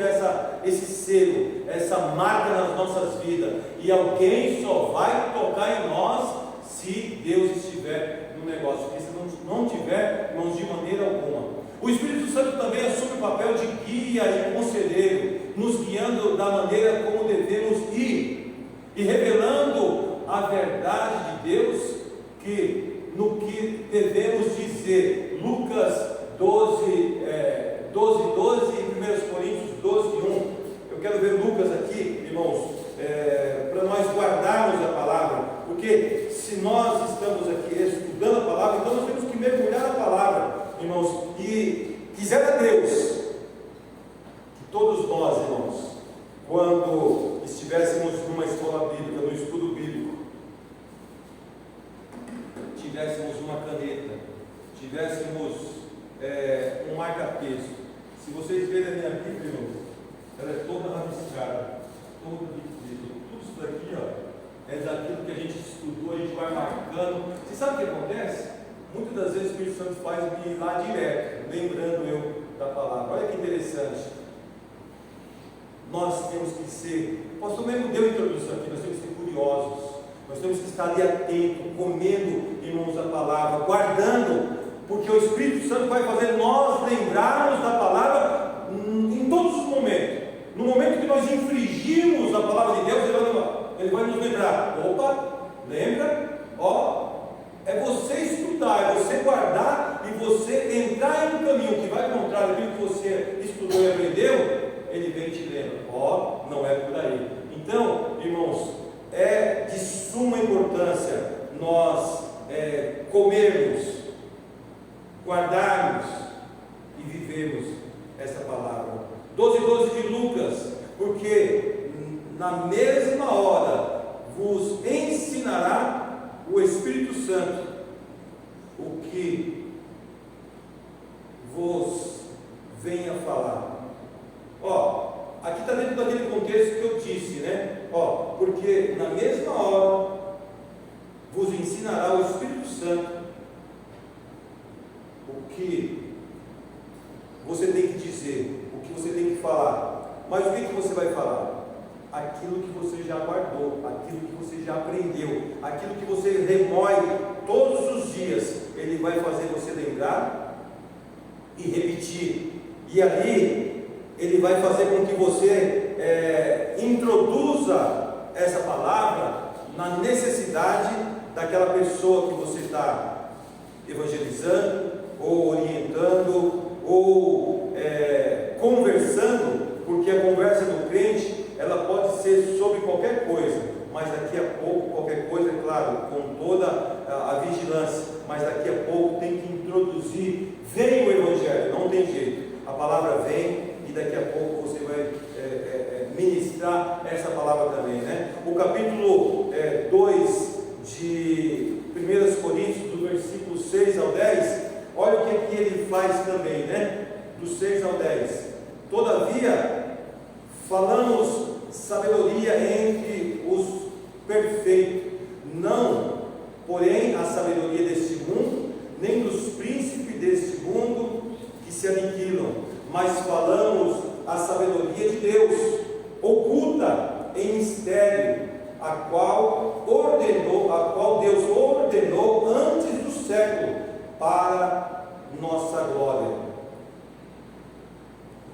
esse selo, essa marca nas nossas vidas, e alguém só vai tocar em nós se Deus estiver no negócio, porque se não tiver, irmãos, de maneira alguma. O Espírito Santo também assume o papel de guia e conselheiro, nos guiando da maneira como devemos ir e revelando a verdade de Deus no que devemos dizer. Lucas 12, e 1 Coríntios 12, 1. Eu quero ver Lucas aqui, irmãos, para nós guardarmos a palavra, porque se nós estamos aqui estudando a palavra, então nós temos que mergulhar na palavra, irmãos, e quiser a Deus que todos nós, irmãos, quando estivéssemos numa escola bíblica, no estudo bíblico, tivéssemos uma caneta, tivéssemos um marca-texto. Se vocês verem a minha Bíblia, irmãos, ela é toda rabiscada, toda dividida. Tudo isso daqui, ó, é daquilo que a gente estudou, a gente vai marcando. Você sabe o que acontece? Muitas das vezes o Espírito Santo faz me ir lá direto, lembrando eu da palavra. Olha que interessante. Nós temos que ser, o pastor mesmo deu a introdução aqui, nós temos que ser curiosos, nós temos que estar ali atento, comendo, irmãos, a palavra, guardando, porque o Espírito Santo vai fazer nós lembrarmos da palavra em todos os momentos. No momento que nós infringimos a palavra de Deus, ele vai nos lembrar: opa, lembra? É você estudar, é você guardar e você entrar em um caminho que vai contrário daquilo que você estudou e aprendeu. Ele vem e te lembra: não é por aí. Então, irmãos, é de suma importância nós comermos, guardarmos e vivermos essa palavra. 12 de Lucas: porque na mesma hora vos ensinará o Espírito Santo o que vos venha falar. Aqui está dentro daquele contexto que eu disse, né? Porque na mesma hora vos ensinará o Espírito Santo o que você tem que dizer, o que você tem que falar. Mas o que você vai falar? Aquilo que você já guardou, aquilo que você já aprendeu, aquilo que você remói todos os dias. Ele vai fazer você lembrar e repetir. E ali ele vai fazer com que você introduza essa palavra na necessidade daquela pessoa que você está evangelizando, ou orientando, ou conversando, porque a conversa do crente, ela ser sobre qualquer coisa, mas daqui a pouco, qualquer coisa, é claro, com toda a vigilância, mas daqui a pouco tem que introduzir, vem o Evangelho, não tem jeito, a palavra vem e daqui a pouco você vai ministrar essa palavra também, né? O capítulo 2 de 1 Coríntios, do versículo 6 ao 10, olha o que aqui ele faz também, né? Do 6 ao 10. Todavia, falamos sabedoria entre os perfeitos, não, porém, a sabedoria deste mundo, nem dos príncipes deste mundo que se aniquilam, mas falamos a sabedoria de Deus, oculta em mistério, a qual Deus ordenou antes do século para nossa glória,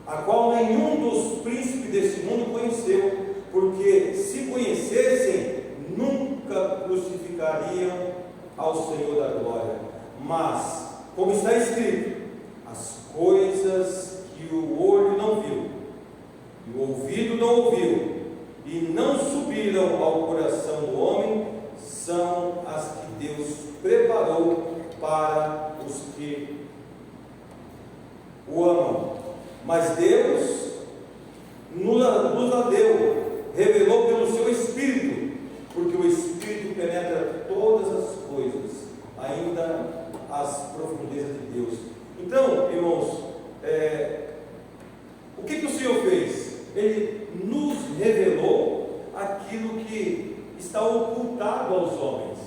a qual nenhum dos príncipes desse mundo conheceu, porque se conhecessem, nunca crucificariam ao Senhor da glória. Mas, como está escrito, as coisas que o olho não viu, e o ouvido não ouviu, e não subiram ao coração do homem, são as que Deus preparou para os que o amam. Mas Deus nos a deu, revelou pelo seu Espírito, porque o Espírito penetra todas as coisas, ainda as profundezas de Deus. Então, irmãos, o que o Senhor fez? Ele nos revelou aquilo que está ocultado aos homens.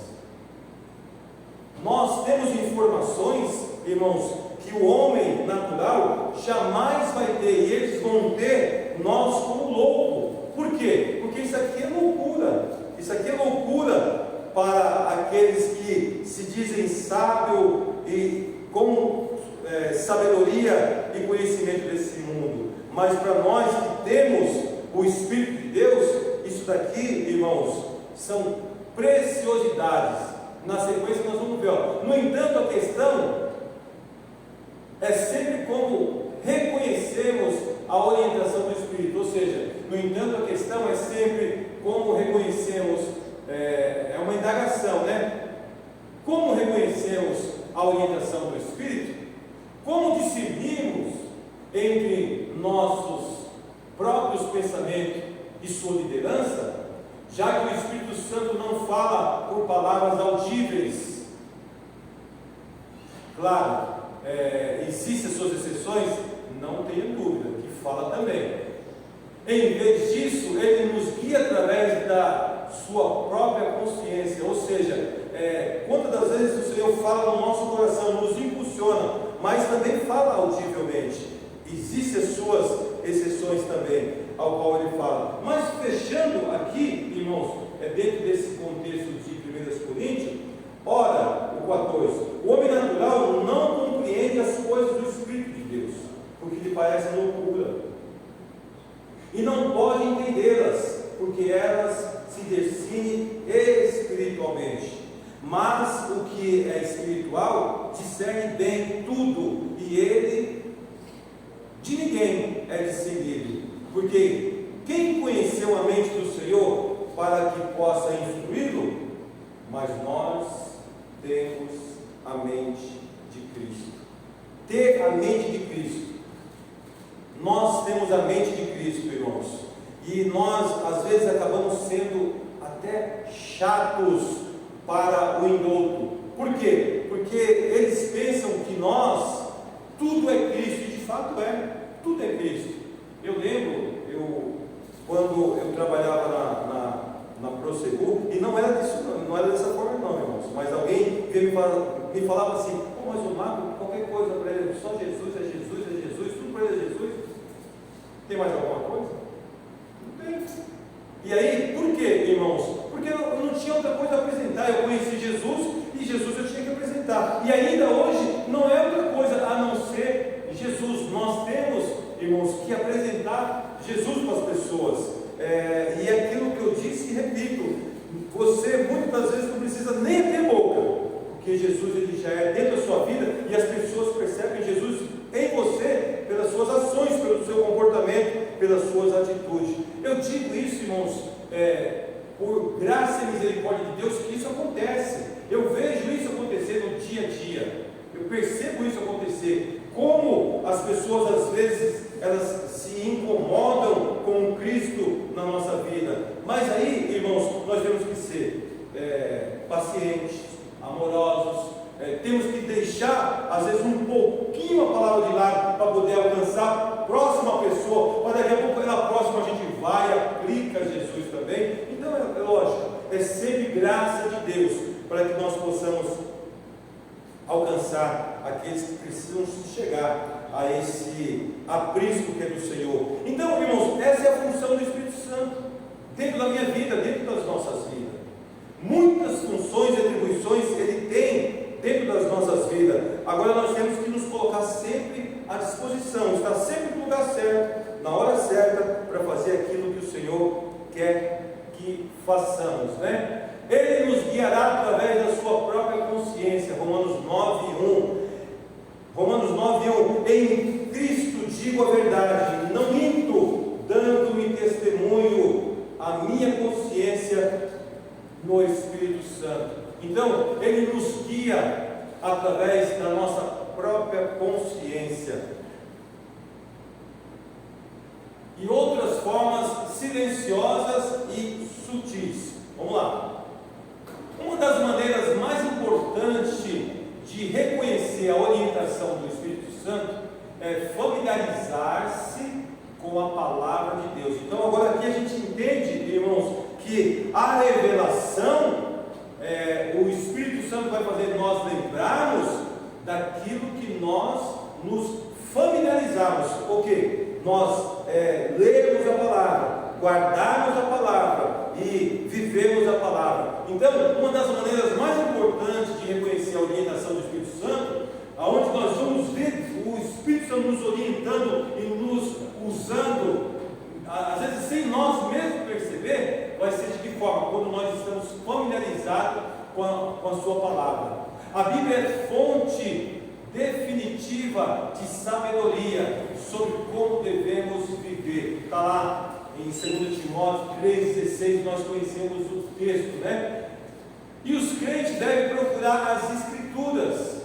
Nós temos informações, irmãos, que o homem natural jamais vai ter, e eles vão ter nós como louco. Por quê? Porque isso aqui é loucura. Isso aqui é loucura para aqueles que se dizem sábios e com sabedoria e conhecimento desse mundo. Mas para nós que temos o Espírito de Deus, isso daqui, irmãos, são preciosidades. Na sequência nós vamos ver. No entanto, a questão é sempre como reconhecemos a orientação do Espírito. Ou seja, no entanto, a questão é sempre como reconhecemos, é uma indagação, né? Como reconhecemos a orientação do Espírito? Como discernimos entre nossos próprios pensamentos e sua liderança, já que o Espírito Santo não fala por palavras audíveis? Claro, existem suas exceções, não tenha dúvida, que fala também. Em vez disso, ele nos guia através da sua própria consciência, ou seja, quantas das vezes o Senhor fala no nosso coração, nos impulsiona, mas também fala audivelmente. Existem as suas exceções também, ao qual ele fala. Mas fechando aqui, irmãos, dentro desse contexto de 1 Coríntios, ora, o 14, o homem natural não compreende as coisas do Espírito de Deus, porque lhe parece loucura, e não pode entendê-las, porque elas se discernem espiritualmente. Mas o que é espiritual discerne bem tudo, e ele de ninguém é discernido, porque quem conheceu a mente do Senhor para que possa instruí-lo? Mas nós temos a mente de Cristo. Ter a mente de Cristo. Nós temos a mente de Cristo, irmãos, e nós às vezes acabamos sendo até chatos para o indulto. Por quê? Porque eles pensam que nós, tudo é Cristo, e de fato tudo é Cristo. Eu lembro, quando eu trabalhava na Prosegur, e não era dessa forma não, irmãos, mas alguém veio me falava assim, mas o Marco, qualquer coisa para ele, só Jesus, tudo para ele é Jesus. Tem mais alguma coisa? Não tem. E aí, por quê, irmãos? Porque eu não tinha outra coisa a apresentar. Eu conheci Jesus e Jesus eu tinha que apresentar. E ainda hoje não é outra coisa a não ser Jesus. Nós temos, irmãos, que apresentar Jesus para as pessoas. E é aquilo que eu disse e repito: você muitas vezes não precisa nem abrir boca, porque Jesus ele já é dentro da sua vida e as pessoas percebem Jesus em você pelas suas ações, pelo seu comportamento, pelas suas atitudes. Eu eu digo isso, irmãos, por graça e misericórdia de Deus, que isso acontece. Eu vejo isso acontecer no dia a dia. Eu percebo isso acontecer. Como as pessoas, às vezes, elas se incomodam com o Cristo na nossa vida. Mas aí, irmãos, nós temos que ser pacientes, amorosos. Temos que deixar, às vezes, um pouquinho a palavra de lado para poder alcançar a próxima pessoa, para daqui a pouco na próxima a gente vai e aplica Jesus também. Então é lógico, é sempre graça de Deus para que nós possamos alcançar aqueles que precisam chegar a esse aprisco que é do Senhor. Então, irmãos, essa é a função do Espírito Santo dentro da minha vida, dentro das nossas vidas. Muitas funções e atribuições ele tem dentro das nossas vidas. Agora nós temos que nos colocar sempre à disposição, estar sempre no lugar certo, na hora certa, para fazer aquilo que o Senhor quer que façamos, né? Ele nos guiará através da sua própria consciência. Romanos 9:1. Romanos 9:1. Em Cristo digo a verdade, não minto, dando-me testemunho a minha consciência no Espírito Santo. Então, Ele nos guia através da nossa própria consciência. E outras formas silenciosas e sutis. Vamos lá. Uma das maneiras mais importantes de reconhecer a orientação do Espírito Santo é familiarizar-se com a palavra de Deus. Então agora aqui a gente entende, irmãos, que a revelação, o Espírito Santo vai fazer nós lembrarmos daquilo que nós nos familiarizamos. O quê? Nós lermos a palavra, guardarmos a palavra e vivemos a palavra. Então, uma das maneiras mais importantes de reconhecer a orientação do Espírito Santo, aonde nós vamos ver o Espírito Santo nos orientando e nos usando, às vezes sem nós mesmos perceber, vai ser de que forma? Quando nós estamos familiarizados com a sua palavra. A Bíblia é fonte definitiva de sabedoria sobre como devemos viver. Está lá em 2 Timóteo 3,16, nós conhecemos o texto, né? E os crentes devem procurar as Escrituras,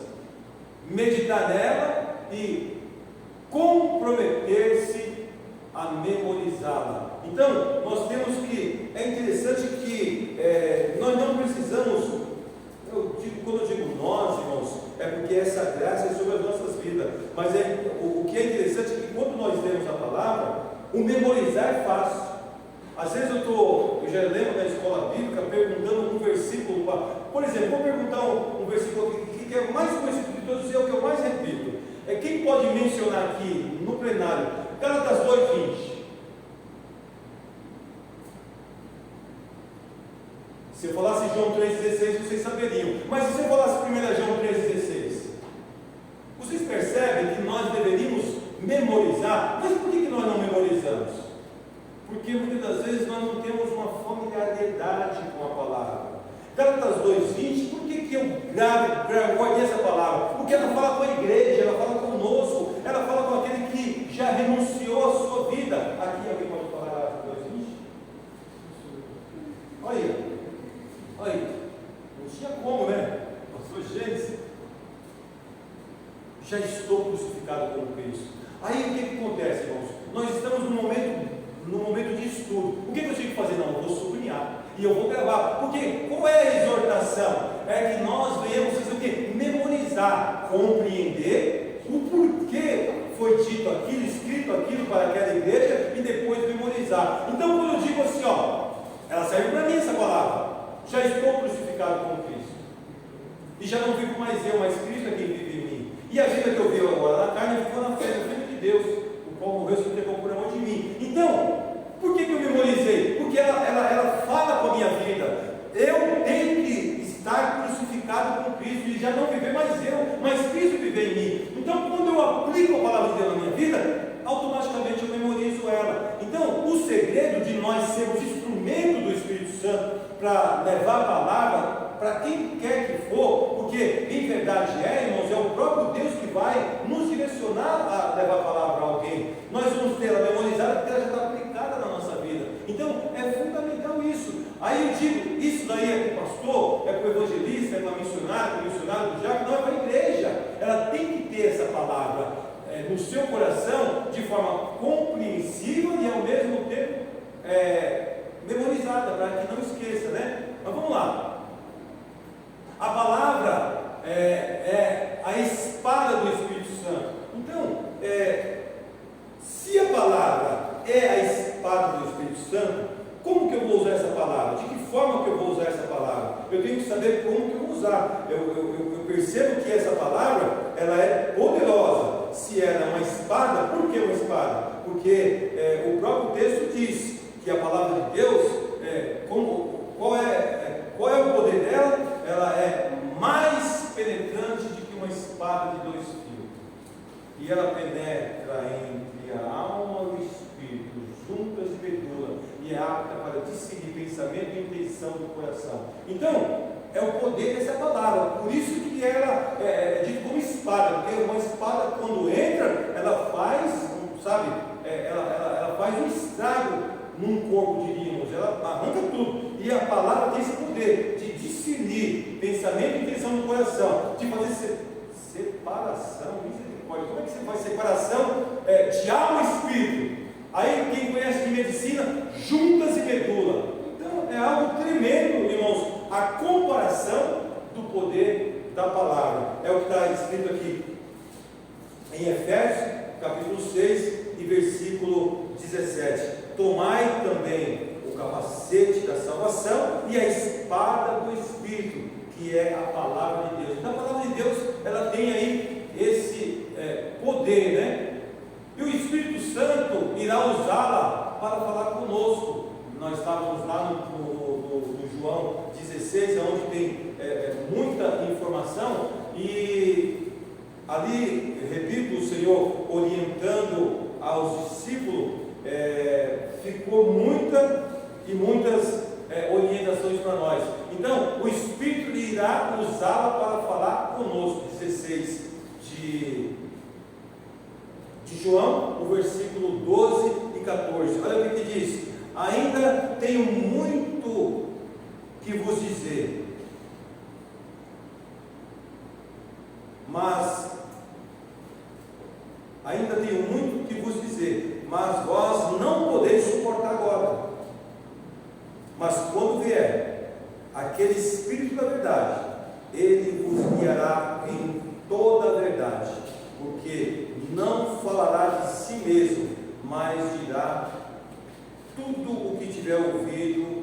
meditar nela e comprometer-se a memorizá-la. Então, nós temos que, é interessante que nós não precisamos, quando eu digo nós, irmãos, é porque essa graça é sobre as nossas vidas, mas o que é interessante é que quando nós lemos a palavra, o memorizar é fácil. Às vezes eu já lembro da escola bíblica perguntando um versículo, por exemplo, vou perguntar um versículo que é o mais conhecido de todos e é o que eu mais repito. Quem pode mencionar aqui no plenário, Gálatas 2:20? Se eu falasse João 3,16, vocês saberiam. Mas se eu falasse 1 João 3,16, vocês percebem que nós deveríamos memorizar? Mas por que nós não memorizamos? Porque muitas das vezes nós não temos uma familiaridade com a palavra. Gálatas 2:20, por que eu guardei essa palavra? Porque ela fala com a igreja, ela fala conosco, ela fala com aquele que já renunciou à sua vida. Aqui alguém pode falar Gálatas 2:20? Olha, não tinha como, né? Pastor Gênesis, já estou crucificado com Cristo. Aí o que acontece, irmãos? Nós estamos num momento de estudo. O que eu tinha que fazer? Não, eu vou sublinhar e eu vou gravar. Porque qual é a exortação? É que nós venhamos fazer o quê? Memorizar, compreender o porquê foi dito aquilo, escrito aquilo para aquela igreja e depois memorizar. Então quando eu digo assim, ela serve para mim essa palavra. Já estou crucificado com Cristo. E já não vivo mais eu, mas Cristo é quem vive em mim. E a vida que eu vivo agora na carne ficou na fé, no Filho de Deus, o qual morreu sobre por amor de mim. Então, por que eu memorizei? Porque ela fala com a minha vida. Eu tenho que estar crucificado com Cristo e já não viver mais eu, mas Cristo viver em mim. Então, quando eu aplico a palavra de Deus na minha vida, automaticamente eu memorizo ela. Então, o segredo de nós sermos instrumento do Espírito Santo para levar a palavra para quem quer que for, porque em verdade irmãos, é o próprio Deus que vai nos direcionar a levar a palavra a alguém. Nós vamos ter ela memorizada porque ela já está aplicada na nossa vida. Então, é fundamental isso. Aí eu digo, isso daí é para o pastor, é para o evangelista, é para o missionário do diácono, não, é para a igreja. Ela tem que ter essa palavra no seu coração de forma compreensiva e ao mesmo tempo memorizada, para que não esqueça, né? Mas vamos lá. A palavra é a espada do Espírito Santo. Então, se a palavra é a espada do Espírito Santo, como que eu vou usar essa palavra? De que forma que eu vou usar essa palavra? Eu tenho que saber como que eu vou usar. Eu percebo que essa palavra, ela é poderosa. Se ela é uma espada, por que uma espada? Porque o próprio texto diz que a palavra de Deus, qual é o poder dela? Ela é mais penetrante do que uma espada de 2 fios. E ela penetra entre a alma e o espírito, juntas e medula, e é apta para discernir pensamento e intenção do coração. Então, é o poder dessa palavra. Por isso que ela é dita como espada, porque uma espada, quando entra, ela faz, sabe, ela faz um estrago num corpo, diríamos, ela arranca tudo. E a palavra tem esse poder de discernir pensamento e intenção do coração, de fazer separação. Como é que você faz separação de alma e espírito? Aí quem conhece de medicina, juntas e medula. Então é algo tremendo, irmãos, a comparação do poder da palavra. É o que está escrito aqui em Efésios, capítulo 6 e versículo 17. Tomai também o capacete da salvação e a espada do Espírito, que é a palavra de Deus. Então a palavra de Deus, ela tem aí esse poder, né? E o Espírito Santo irá usá-la para falar conosco. Nós estávamos lá no João 16, onde tem muita informação, e ali, repito, o Senhor orientando aos discípulos, ficou muitas orientações para nós. Então, o Espírito irá usá-la para falar conosco. 16 de João, o versículo 12 e 14. Olha o que diz: ainda tenho muito que vos dizer, mas vós não podeis suportar agora. Mas quando vier aquele Espírito da verdade, ele vos guiará em toda a verdade, porque não falará de si mesmo, mas dirá tudo o que tiver ouvido